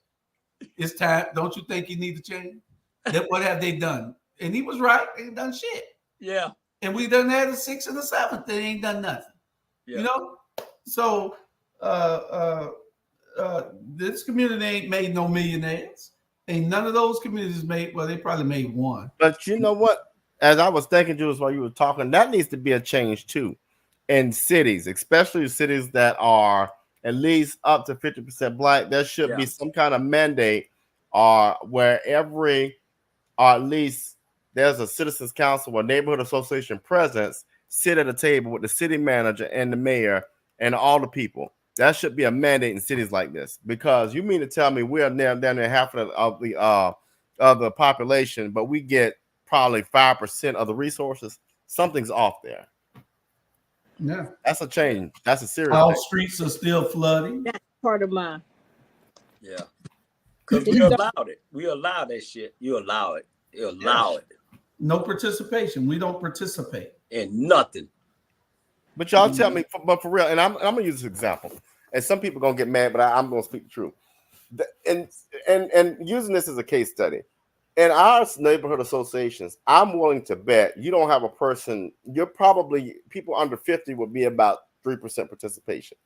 It's time. Don't you think you need to change? What have they done? And he was right. They ain't done shit. Yeah. And we done had the 6th and the 7th. They ain't done nothing. Yeah. You know? So this community ain't made no millionaires. Ain't none of those communities made, well, they probably made one. But you know what? As I was thinking, Jules, while you were talking, that needs to be a change too in cities, especially cities that are at least up to 50% black. There should be some kind of mandate where at least there's a citizens council or neighborhood association presidents sit at a table with the city manager and the mayor and all the people. That should be a mandate in cities like this, because you mean to tell me we're down there half of the population, but we get probably 5% of the resources? Something's off there. Yeah, that's a change. That's a serious. Our streets are still flooding. That's part of mine. Yeah, because we allowed it. We allow that shit. You allow it. You allow it. No participation. We don't participate in nothing. But y'all tell me, but for real, and I'm gonna use this example, and some people are gonna get mad, but I'm gonna speak the truth. And using this as a case study, in our neighborhood associations, I'm willing to bet you don't have a person. You're probably people under 50 would be about 3% participation.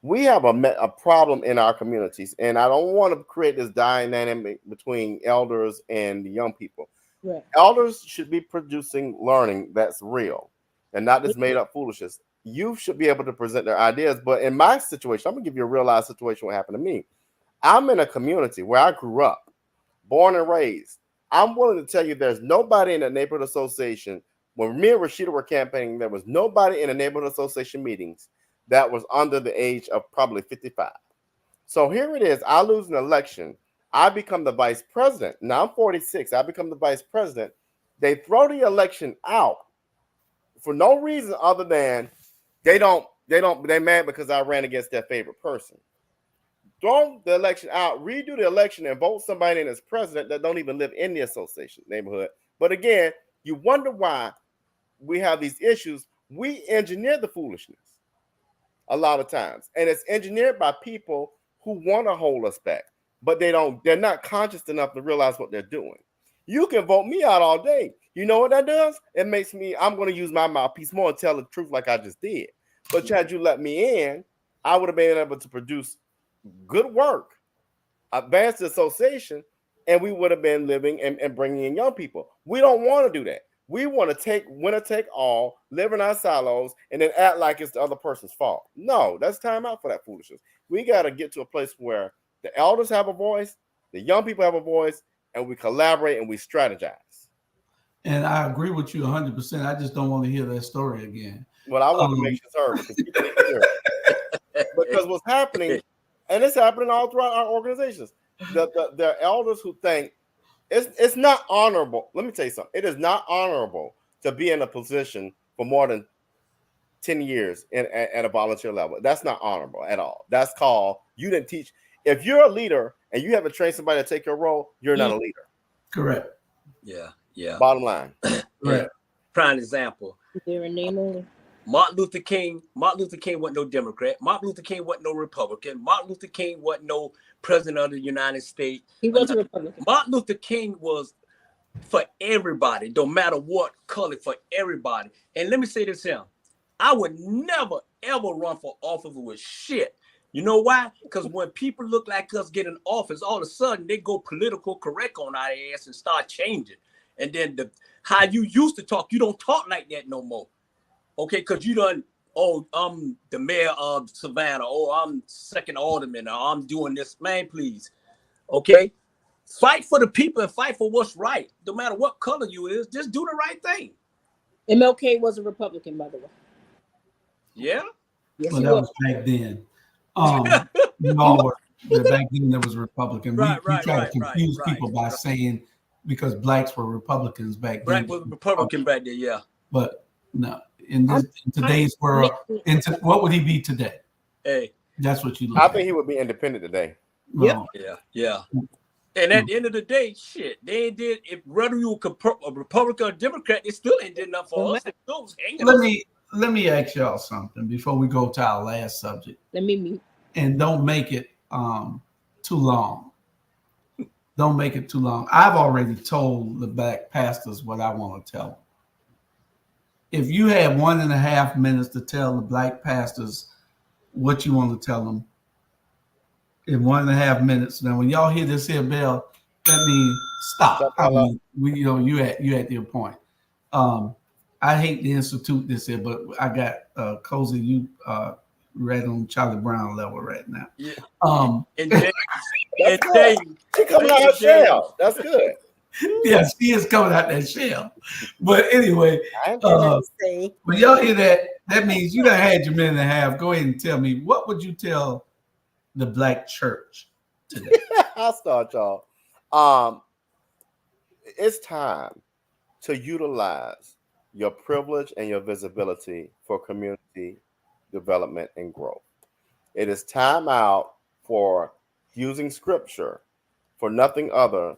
We have a problem in our communities, and I don't want to create this dynamic between elders and the young people. Right. Elders should be producing learning that's real and not this made up foolishness. You should be able to present their ideas. But in my situation, I'm gonna give you a real life situation what happened to me. I'm in a community where I grew up, born and raised. I'm willing to tell you there's nobody in the neighborhood association. When me and Rashida were campaigning, there was nobody in the neighborhood association meetings that was under the age of probably 55. So here it is. I lose an election. I become the vice president. Now I'm 46. I become the vice president. They throw the election out for no reason other than they're mad because I ran against their favorite person. Throw the election out, redo the election, and vote somebody in as president that don't even live in the association neighborhood. But again, you wonder why we have these issues. We engineer the foolishness a lot of times, and it's engineered by people who want to hold us back, but they're not conscious enough to realize what they're doing. You can vote me out all day. You know what that does? It makes me, I'm going to use my mouthpiece more and tell the truth like I just did. But had you let me in, I would have been able to produce good work, advance the association, and we would have been living and bringing in young people. We don't want to do that. We want to take winner take all, live in our silos, and then act like it's the other person's fault. No, that's time out for that foolishness. We got to get to a place where the elders have a voice, the young people have a voice, and we collaborate and we strategize. And I agree with you 100%. I just don't want to hear that story again. Well, I want to make sure because what's happening And it's happening all throughout our organizations. The elders who think it's not honorable. Let me tell you something. It is not honorable to be in a position for more than 10 years at a volunteer level. That's not honorable at all. That's called you didn't teach. If you're a leader and you haven't trained somebody to take your role, you're not a leader. Correct. Yeah. Bottom line. Correct. Prime example. They're a name only. Martin Luther King wasn't no Democrat. Martin Luther King wasn't no Republican. Martin Luther King wasn't no president of the United States. He was a Republican. Martin Luther King was for everybody, no matter what color, for everybody. And let me say this here. I would never, ever run for office with shit. You know why? Because when people look like us get in office, all of a sudden they go political correct on our ass and start changing. And then how you used to talk, you don't talk like that no more. Okay, because you done, I'm the mayor of Savannah, I'm second alderman, or I'm doing this. Man, please. Okay? Fight for the people and fight for what's right. No matter what color you is, just do the right thing. MLK was a Republican, by the way. Yeah? Yes, Well, he that was. was back then. Back then there was Republican. We try to confuse people by saying because blacks were Republicans back then. Black was Republican back then, yeah. But no, in today's world, what would he be today? Hey, that's what you look I at. think he would be independent today. Well, Yeah. And at the end of the day, shit, they did. If whether you were a Republican or Democrat, it still ain't did enough for us. It still was hanging Let me ask y'all something before we go to our last subject. Let me mute. And don't make it too long. Don't make it too long. I've already told the black pastors what I want to tell them. If you had 1.5 minutes to tell the black pastors what you want to tell them in 1.5 minutes, now when y'all hear this here bell, that means stop. I mean, you at your point. I hate to institute this here, but I got Cozy, you right on Charlie Brown level right now. Yeah. She coming out her shell. That's good. Yeah, she is coming out that shell. But anyway, when y'all hear that, that means you done had your minute and a half. Go ahead and tell me, what would you tell the black church today? I'll start, y'all. It's time to utilize your privilege and your visibility for community development and growth. It is time out for using scripture for nothing other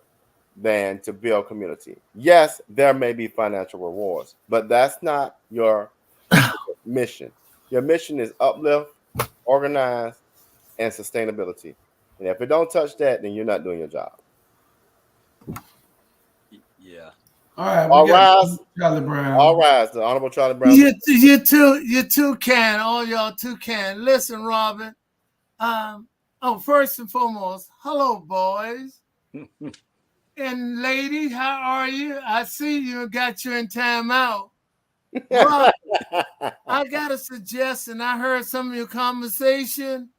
than to build community. Yes, there may be financial rewards, but that's not your mission. Your mission is uplift, organize, and sustainability. And if it don't touch that, then you're not doing your job. Yeah. All right. All rise. Charlie Brown. All rise. The Honorable Charlie Brown. You too can. All y'all too can. Listen, Robin. First and foremost, hello, boys. And lady, how are you? I see you got you in time out. Robin, I got a suggestion. I heard some of your conversation.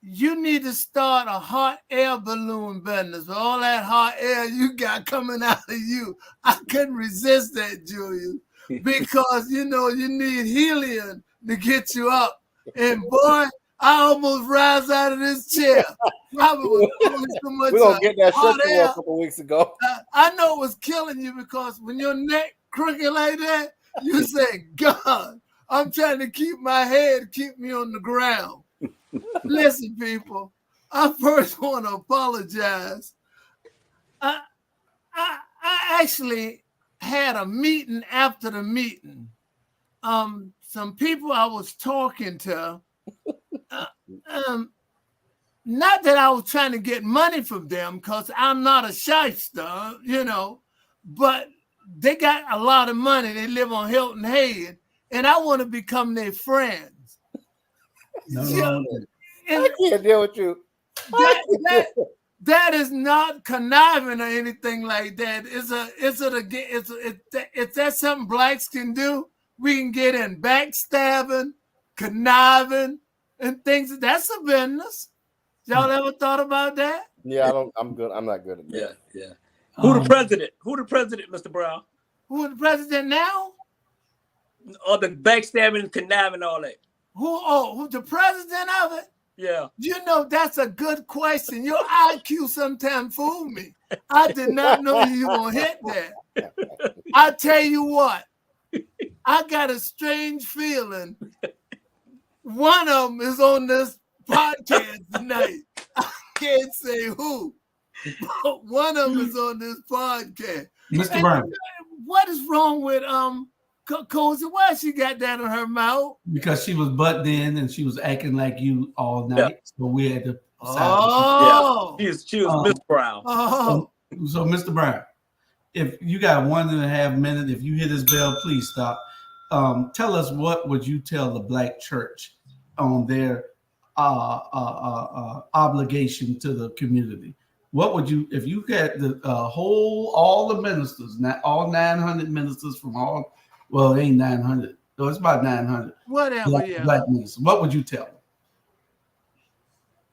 You need to start a hot air balloon business with all that hot air you got coming out of you. I couldn't resist that, Julius, because you need helium to get you up. And boy, I almost rise out of this chair. Probably was so much. We're gonna get that hot shit air. a couple weeks ago. I know it was killing you because when your neck crooked like that, you say, God, I'm trying to keep my head, keep me on the ground. Listen, people, I first want to apologize. I actually had a meeting after the meeting. Some people I was talking to, not that I was trying to get money from them because I'm not a shyster, but they got a lot of money. They live on Hilton Head, and I want to become their friends. No. I can't deal with you. That is not conniving or anything like that. Is that something blacks can do? We can get in backstabbing, conniving, and things. That's a business. Y'all ever thought about that? Yeah, I'm good. I'm not good at that. Yeah. Who the president? Who the president, Mr. Brown? Who the president now? Or the backstabbing and conniving and all that. Who the president of it? Yeah. You know, that's a good question. Your IQ sometimes fool me. I did not know you were going to hit that. I tell you what, I got a strange feeling. One of them is on this podcast tonight. I can't say who, but one of them is on this podcast. Mr. Brown. What is wrong with Cozy? Why she got that on her mouth? Because she was butted in and she was acting like you all night. Yeah. So we had to Oh, yeah. She was Miss Brown. Oh, so Mr. Brown, if you got 1.5 minutes, if you hear this bell, please stop. Tell us, what would you tell the Black church on their obligation to the community? What would you, if you had the all the ministers, not all 900 ministers from all, well, it ain't 900. No, it's about 900. whatever, Black ministers. What would you tell them?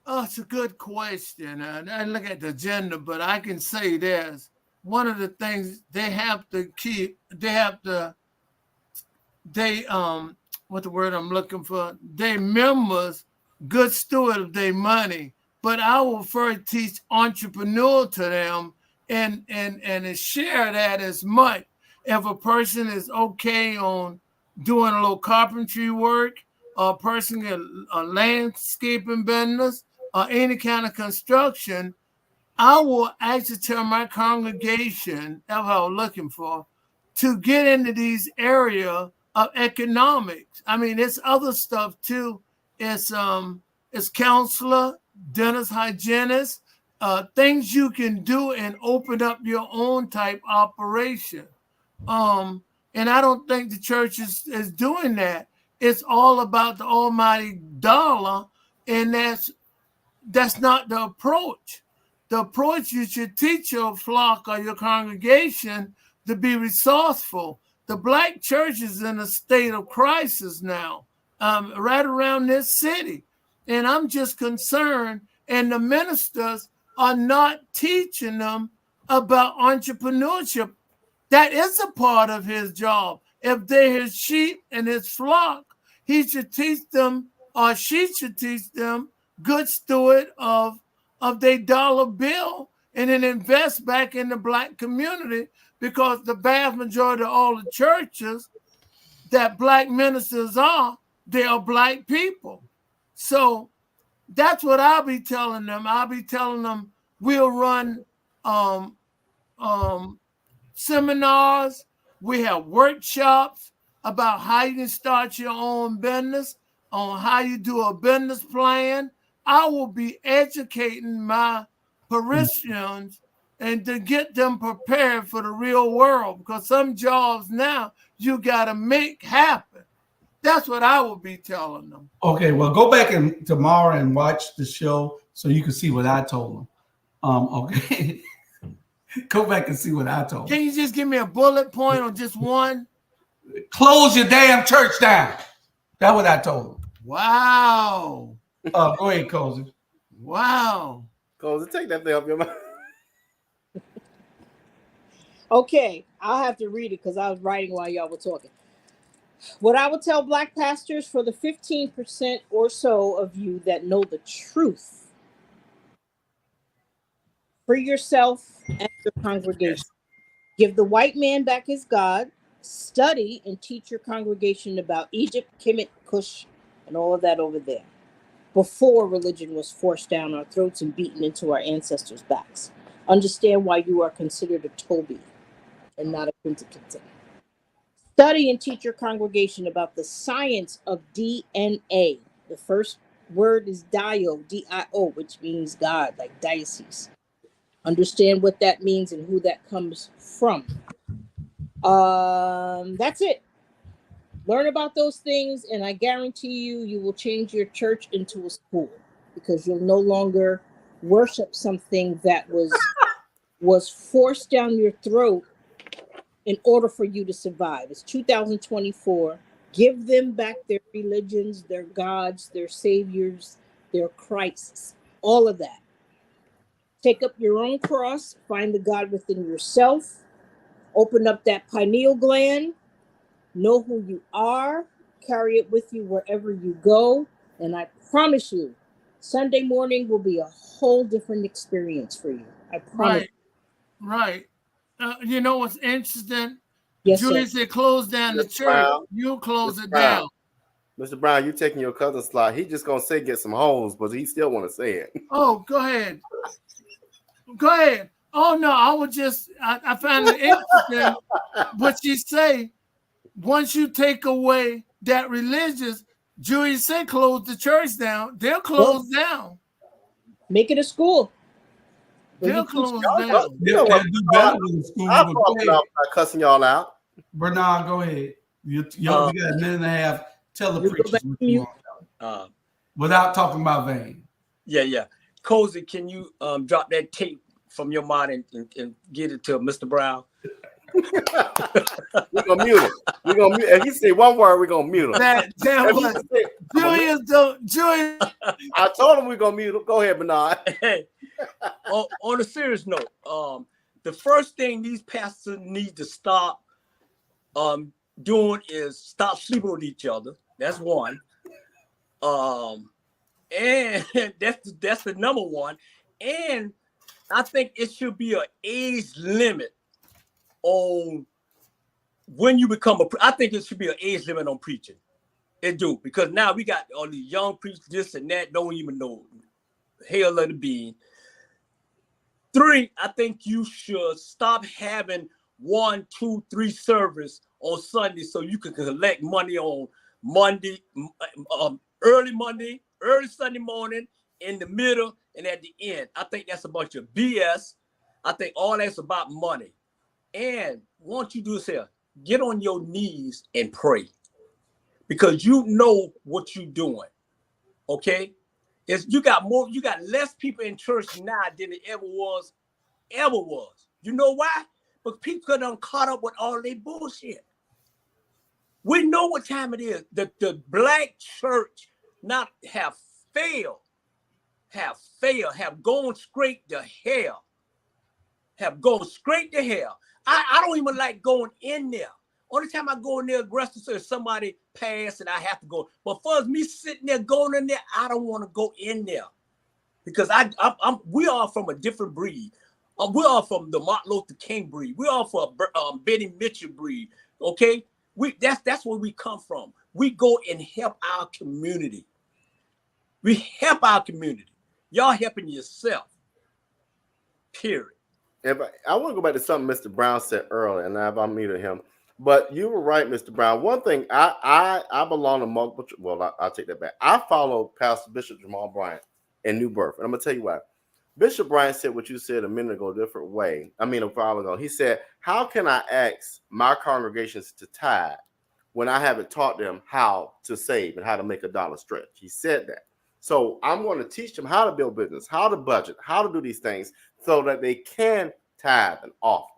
Oh, it's a good question. I look at the agenda, but I can say this. One of the things they have to keep, what the word I'm looking for? They members good steward of their money. But I will first teach entrepreneur to them and share that as much. If a person is okay on doing a little carpentry work, or a person a landscaping business, or any kind of construction, I will actually tell my congregation, that's what I was looking for, to get into these areas of economics. I mean, it's other stuff too. It's counselor, dentist, hygienist, things you can do and open up your own type operation. And I don't think the church is doing that. It's all about the almighty dollar, and that's not the approach. The approach, you should teach your flock or your congregation to be resourceful. The Black church is in a state of crisis now, right around this city. And I'm just concerned, and the ministers are not teaching them about entrepreneurship. That is a part of his job. If they're his sheep and his flock, he should teach them, or she should teach them, good steward of their dollar bill, and then invest back in the Black community, because the vast majority of all the churches that Black ministers are, they are Black people. So that's what I'll be telling them. I'll be telling them we'll run seminars. We have workshops about how you can start your own business, on how you do a business plan. I will be educating my parishioners and to get them prepared for the real world, because some jobs now you got to make happen. That's what I will be telling them. Okay, well, go back tomorrow and watch the show so you can see what I told them. Okay. Go back and see what I told them. Can you just give me a bullet point on just one? Close your damn church down. That's what I told them. Wow. Go ahead, Cozy. Wow. Cozy, take that thing off your mouth. Okay, I'll have to read it because I was writing while y'all were talking. What I would tell Black pastors, for the 15% or so of you that know the truth, free yourself and your congregation. Give the white man back his God. Study and teach your congregation about Egypt, Kemet, Cush, and all of that over there, before religion was forced down our throats and beaten into our ancestors' backs. Understand why you are considered a Toby and not a Kunta. Study and teach your congregation about the science of DNA. The first word is dio, D-I-O, which means God, like diocese. Understand what that means and who that comes from. That's it. Learn about those things, and I guarantee you will change your church into a school, because you'll no longer worship something that was forced down your throat in order for you to survive. It's 2024. Give them back their religions, their gods, their saviors, their Christs, all of that. Take up your own cross, find the God within yourself, open up that pineal gland, know who you are, carry it with you wherever you go, and I promise you, Sunday morning will be a whole different experience for you. I promise. Right. You know what's interesting? Yes, Julie sir. said close down the Mr. church. Brown, You close Mr. it Brown. down. Mr. Brown, you taking your cousin's slot. He just gonna say get some holes, but he still want to say it. Oh, go ahead. Go ahead. Oh no, I find it interesting what you say. Once you take away that religious, Julie said close the church down. They'll close down. Make it a school. They'll close You down. know what? They'll do better with the school. I'll But probably go get off ahead. by cussing y'all out. Bernard, go ahead. You got a minute and a half. Tell the You go preachers back what to you mute. want. Without talking about vain. Yeah. Cozy, can you drop that tape from your mind and get it to Mr. Brown? We're gonna mute him. We're gonna mute. If he say one word, we're gonna mute him. That was Julius. I told him we're gonna mute him. Go ahead, Bernard. Hey, on a serious note, the first thing these pastors need to stop doing is stop sleeping with each other. That's one. And that's the number one. And I think it should be an age limit on when you become I think it should be an age limit on preaching. It do, because now we got all these young preachers, this and that, don't even know hell of the being. 3, I think you should stop having 1, 2, 3 service on Sunday so you can collect money on Monday, early Sunday morning, in the middle, and at the end. I think that's a bunch of BS. I think all that's about money. And once you do this here, get on your knees and pray, because you know what you're doing. Okay? You got less people in church now than it ever was. You know why? Because people done caught up with all their bullshit. We know what time it is. The black church not have failed, have gone straight to hell. I don't even like going in there. Only time I go in there aggressive is somebody passed and I have to go. But for me sitting there going in there, I don't want to go in there, because we are from a different breed. We are from the Martin Luther King breed. We are from Benny Mitchell breed. Okay, that's where we come from. We go and help our community. We help our community. Y'all helping yourself. Period. I want to go back to something Mr. Brown said earlier, and I've unmuted him. But you were right, Mr. Brown. One thing, I belong to multiple. Well, I'll take that back. I follow Pastor Bishop Jamal Bryant in New Birth, and I'm gonna tell you why. Bishop Bryant said what you said a minute ago, a different way. I mean, a while ago. He said, "How can I ask my congregations to tithe when I haven't taught them how to save and how to make a dollar stretch?" He said that. So I'm going to teach them how to build business, how to budget, how to do these things so that they can tithe and offer.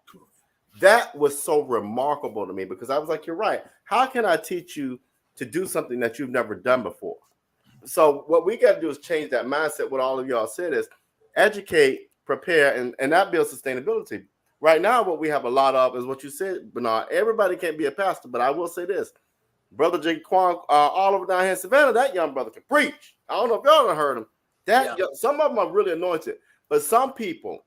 That was so remarkable to me, because I was like, you're right. How can I teach you to do something that you've never done before? So what we got to do is change that mindset. What all of y'all said is educate, prepare, and that builds sustainability. Right now, what we have a lot of is what you said, Bernard. Everybody can't be a pastor, but I will say this. Brother Jaquan Oliver down here in Savannah, that young brother can preach. I don't know if y'all have heard him. Some of them are really anointed, but some people,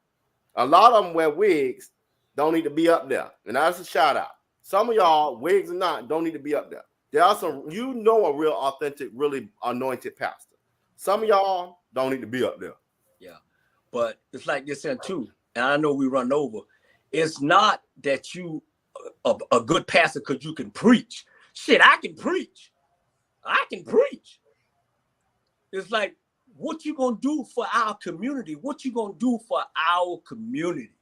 a lot of them wear wigs, don't need to be up there. And that's a shout out. Some of y'all, wigs or not, don't need to be up there. There are some, a real authentic, really anointed pastor. Some of y'all don't need to be up there. Yeah. But it's like this here too. And I know we run over. It's not that you a good pastor because you can preach. Shit, I can preach. It's like, what you gonna do for our community? What you gonna do for our community?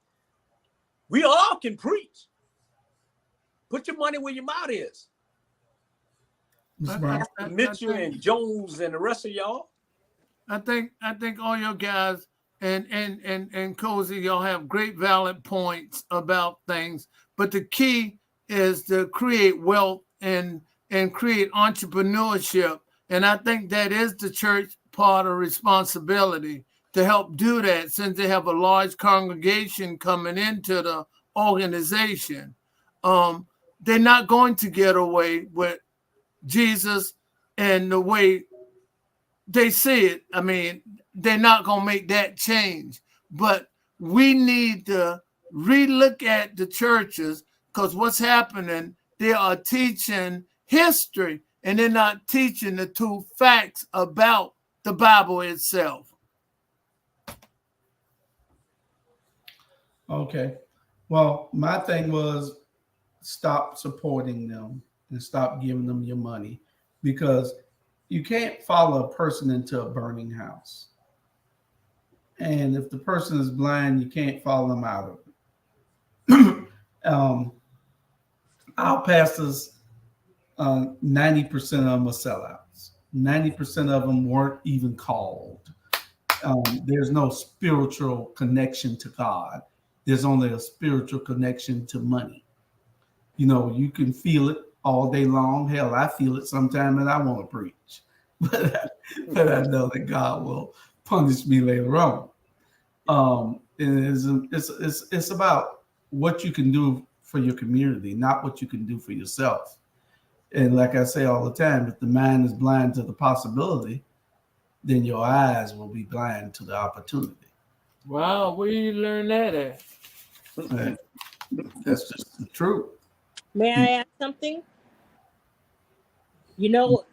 We all can preach. Put your money where your mouth is. Mitchell and Jones and the rest of y'all. I think all your guys and Cozy, y'all have great valid points about things, but the key is to create wealth and create entrepreneurship. And I think that is the church part of responsibility to help do that, since they have a large congregation coming into the organization. They're not going to get away with Jesus and the way they see it. I mean, they're not going to make that change. But we need to relook at the churches, because what's happening, they are teaching history and they're not teaching the true facts about the Bible itself. Okay. Well, my thing was stop supporting them and stop giving them your money, because you can't follow a person into a burning house. And if the person is blind, you can't follow them out of it. Our pastors, 90% of them are sellouts. 90% of them weren't even called. There's no spiritual connection to God. There's only a spiritual connection to money. You know, you can feel it all day long. Hell, I feel it sometime and I want to preach. But I know that God will punish me later on. It's about what you can do for your community, not what you can do for yourself. And like I say all the time, if the mind is blind to the possibility, then your eyes will be blind to the opportunity. Wow, where you learn that at? That's just the truth. May I add something? You know,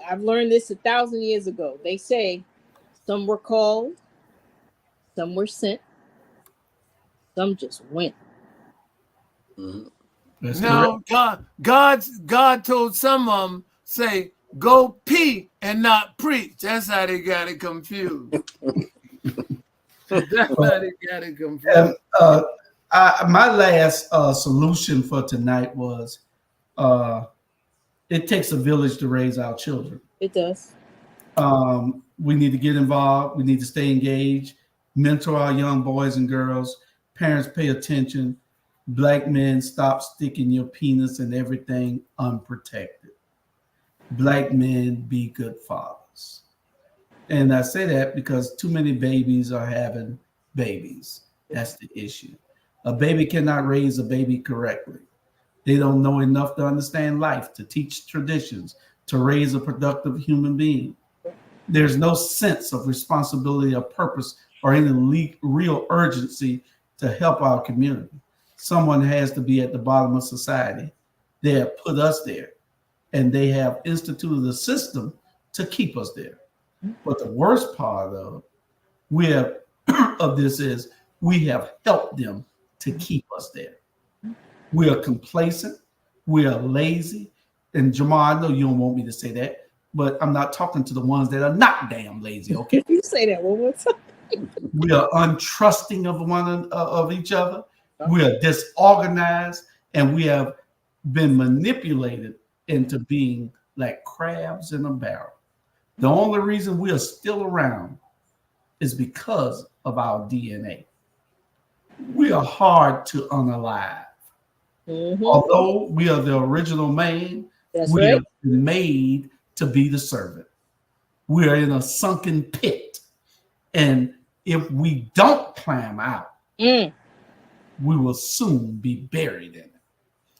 I've learned this 1,000 years ago. They say some were called, some were sent, some just went. That's No, God told some of them, say, go pee and not preach. That's how they got it confused. That's how they got it confused. My last solution for tonight was it takes a village to raise our children. It does. We need to get involved. We need to stay engaged, mentor our young boys and girls. Parents, pay attention. Black men, stop sticking your penis in everything unprotected. Black men, be good fathers. And I say that because too many babies are having babies. That's the issue. A baby cannot raise a baby correctly. They don't know enough to understand life, to teach traditions, to raise a productive human being. There's no sense of responsibility or purpose or any real urgency to help our community. Someone has to be at the bottom of society. They have put us there, and they have instituted a system to keep us there. But the worst part of this is we have helped them to keep us there. We are complacent. We are lazy. And Jamal, I know you don't want me to say that, but I'm not talking to the ones that are not damn lazy. Okay, You say that one more time. we are untrusting of each other. We are disorganized, and we have been manipulated into being like crabs in a barrel. The only reason we are still around is because of our DNA. We are hard to unalive. Mm-hmm. Although we are the original man, we have been made to be the servant. We are in a sunken pit. And if we don't climb out, we will soon be buried in it.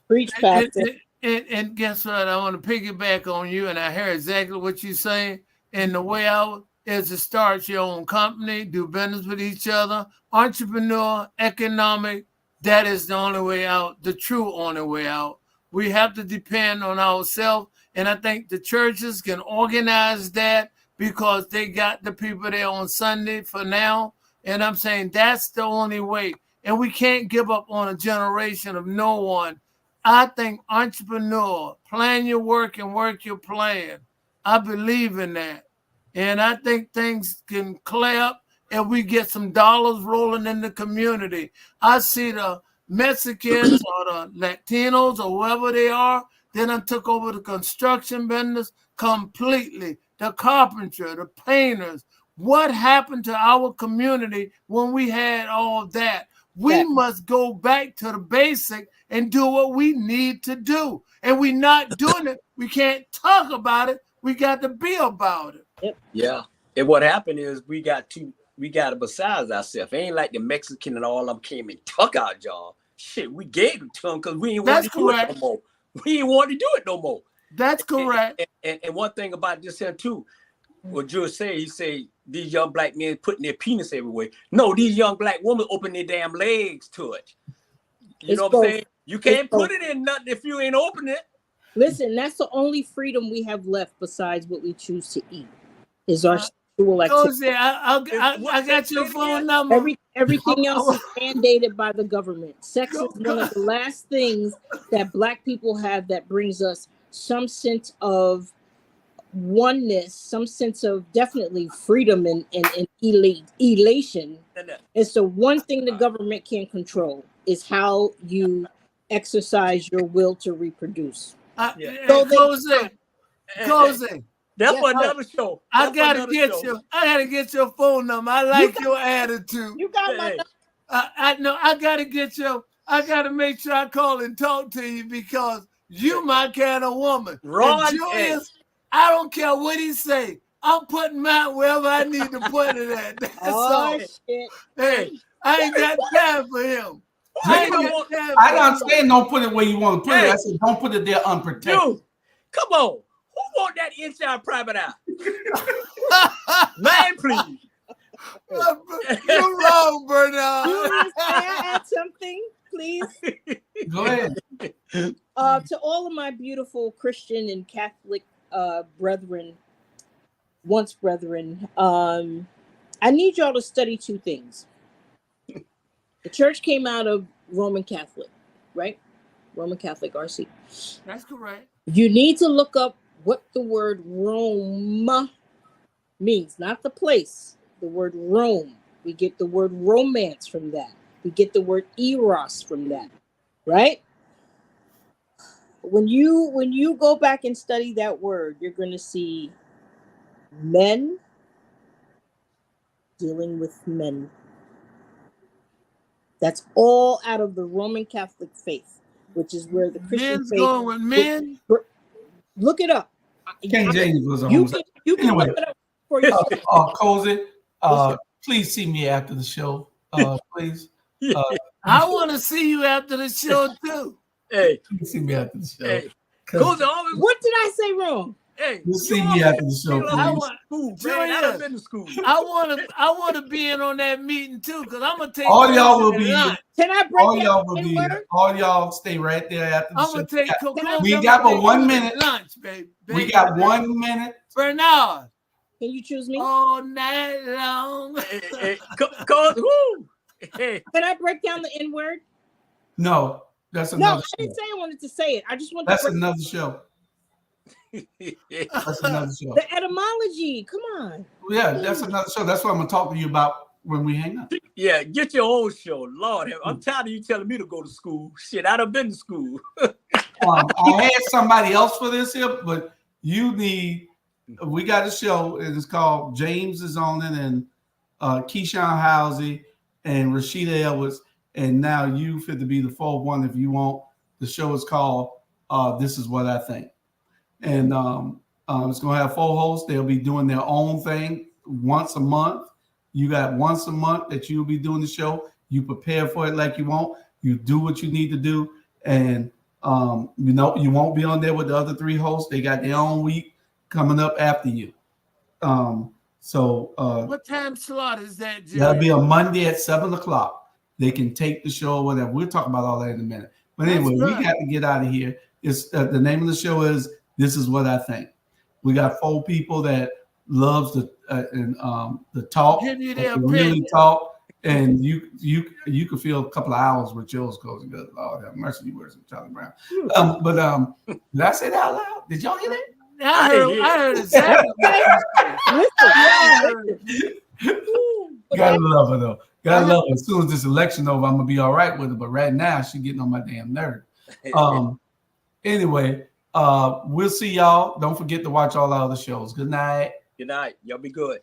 Preach, Pastor. And guess what? I want to piggyback on you, and I hear exactly what you're saying. And the way out is to start your own company, do business with each other, entrepreneur, economic. That is the only way out, the true only way out. We have to depend on ourselves, and I think the churches can organize that because they got the people there on Sunday for now. And I'm saying that's the only way. And we can't give up on a generation of no one. I think entrepreneur, plan your work and work your plan. I believe in that. And I think things can clear up if we get some dollars rolling in the community. I see the Mexicans or the Latinos or whoever they are, then I took over the construction business completely. The carpenter, the painters. What happened to our community when we had all that? We must go back to the basic and do what we need to do. And we're not doing it. We can't talk about it. We got to be about it. Yeah. And what happened is we got to besides ourselves. It ain't like the Mexican and all of them came and took our job. Shit, we gave it to them because we ain't want to do it no more. We ain't want to do it no more. That's correct. And one thing about this here too, what George said, he said these young black men putting their penis everywhere. No, these young black women open their damn legs to it. You know what I'm saying? You can't put it in nothing if you ain't open it. Listen, that's the only freedom we have left besides what we choose to eat is our sexual activity. I got your phone number. Everything else is mandated by the government. Sex is one of the last things that black people have that brings us some sense of oneness, some sense of definitely freedom and elation. It's the one thing the government can't control is how you exercise your will to reproduce. Cozy. That's for another show. I gotta get your phone number. I like your attitude. You got my number. I gotta make sure I call and talk to you because you my kind of woman. Julius, I don't care what he say. I'm putting mine wherever I need to put it at. That's all. Shit. Hey, I ain't got time for him. I don't say don't put it where you want to put it. I said don't put it there unprotected. Dude, come on. Who want that inside private eye? Man, please. You're wrong, Bernard. Julius, may I add something, please? Go ahead. To all of my beautiful Christian and Catholic brethren, once brethren, I need y'all to study two things. The church came out of Roman Catholic, right? Roman Catholic RC. That's correct. You need to look up what the word Rome means, not the place. The word Rome. We get the word romance from that. We get the word eros from that, right? When you go back and study that word, you're going to see men dealing with men. That's all out of the Roman Catholic faith, which is where the Christian Men's faith. going with men. Look it up. King James was on. You can Anyway, look it up for yourself. Cozy, please see me after the show, please. I want to see you after the show too. Hey, please see me after the show. Hey, Cozy always. What did I say wrong? Hey, you see me after the show, please. I've been to school. I want to be in on that meeting too, because I'm gonna take all y'all will be. Can I break all y'all will in be. word? All y'all stay right there after the I'm show. gonna take. We got but 1 minute. Lunch, baby. We got 1 minute. Bernard. Can you choose me? All night long. Hey. Can I break down the N word? No, that's No, another. I didn't say I wanted to say it. I just want That's to. another show. That's another show. The etymology. Come on. Yeah, that's another show. That's what I'm gonna talk to you about when we hang up. Yeah, get your own show. Lord, I'm tired of you telling me to go to school. Shit, I'd have been to school. I had somebody else for this here, but you need. We got a show. It's called James is on it, and Keyshawn Housey and Rashida Edwards, and now you fit to be the fourth one if you want. The show is called This Is What I Think. And it's going to have 4 hosts. They'll be doing their own thing once a month. You got once a month that you'll be doing the show. You prepare for it like you want. You do what you need to do. And, you won't be on there with the other 3 hosts. They got their own week coming up after you. What time slot is that, Jerry? That'll be a Monday at 7 o'clock. They can take the show or whatever. We'll talk about all that in a minute. But anyway, we got to get out of here. It's the name of the show is This Is What I Think. We got 4 people that loves the talk, really talk, and you can fill a couple of hours with yours, Cozy. Good Lord have mercy, you worse than Charlie Brown. Did I say that out loud? Did y'all hear that? I heard it. Gotta love her though. Gotta love her. As soon as this election over, I'm gonna be all right with her. But right now, she's getting on my damn nerve. Anyway, we'll see y'all. Don't forget to watch all our other shows. Good night. Good night. Y'all be good.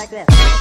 like this.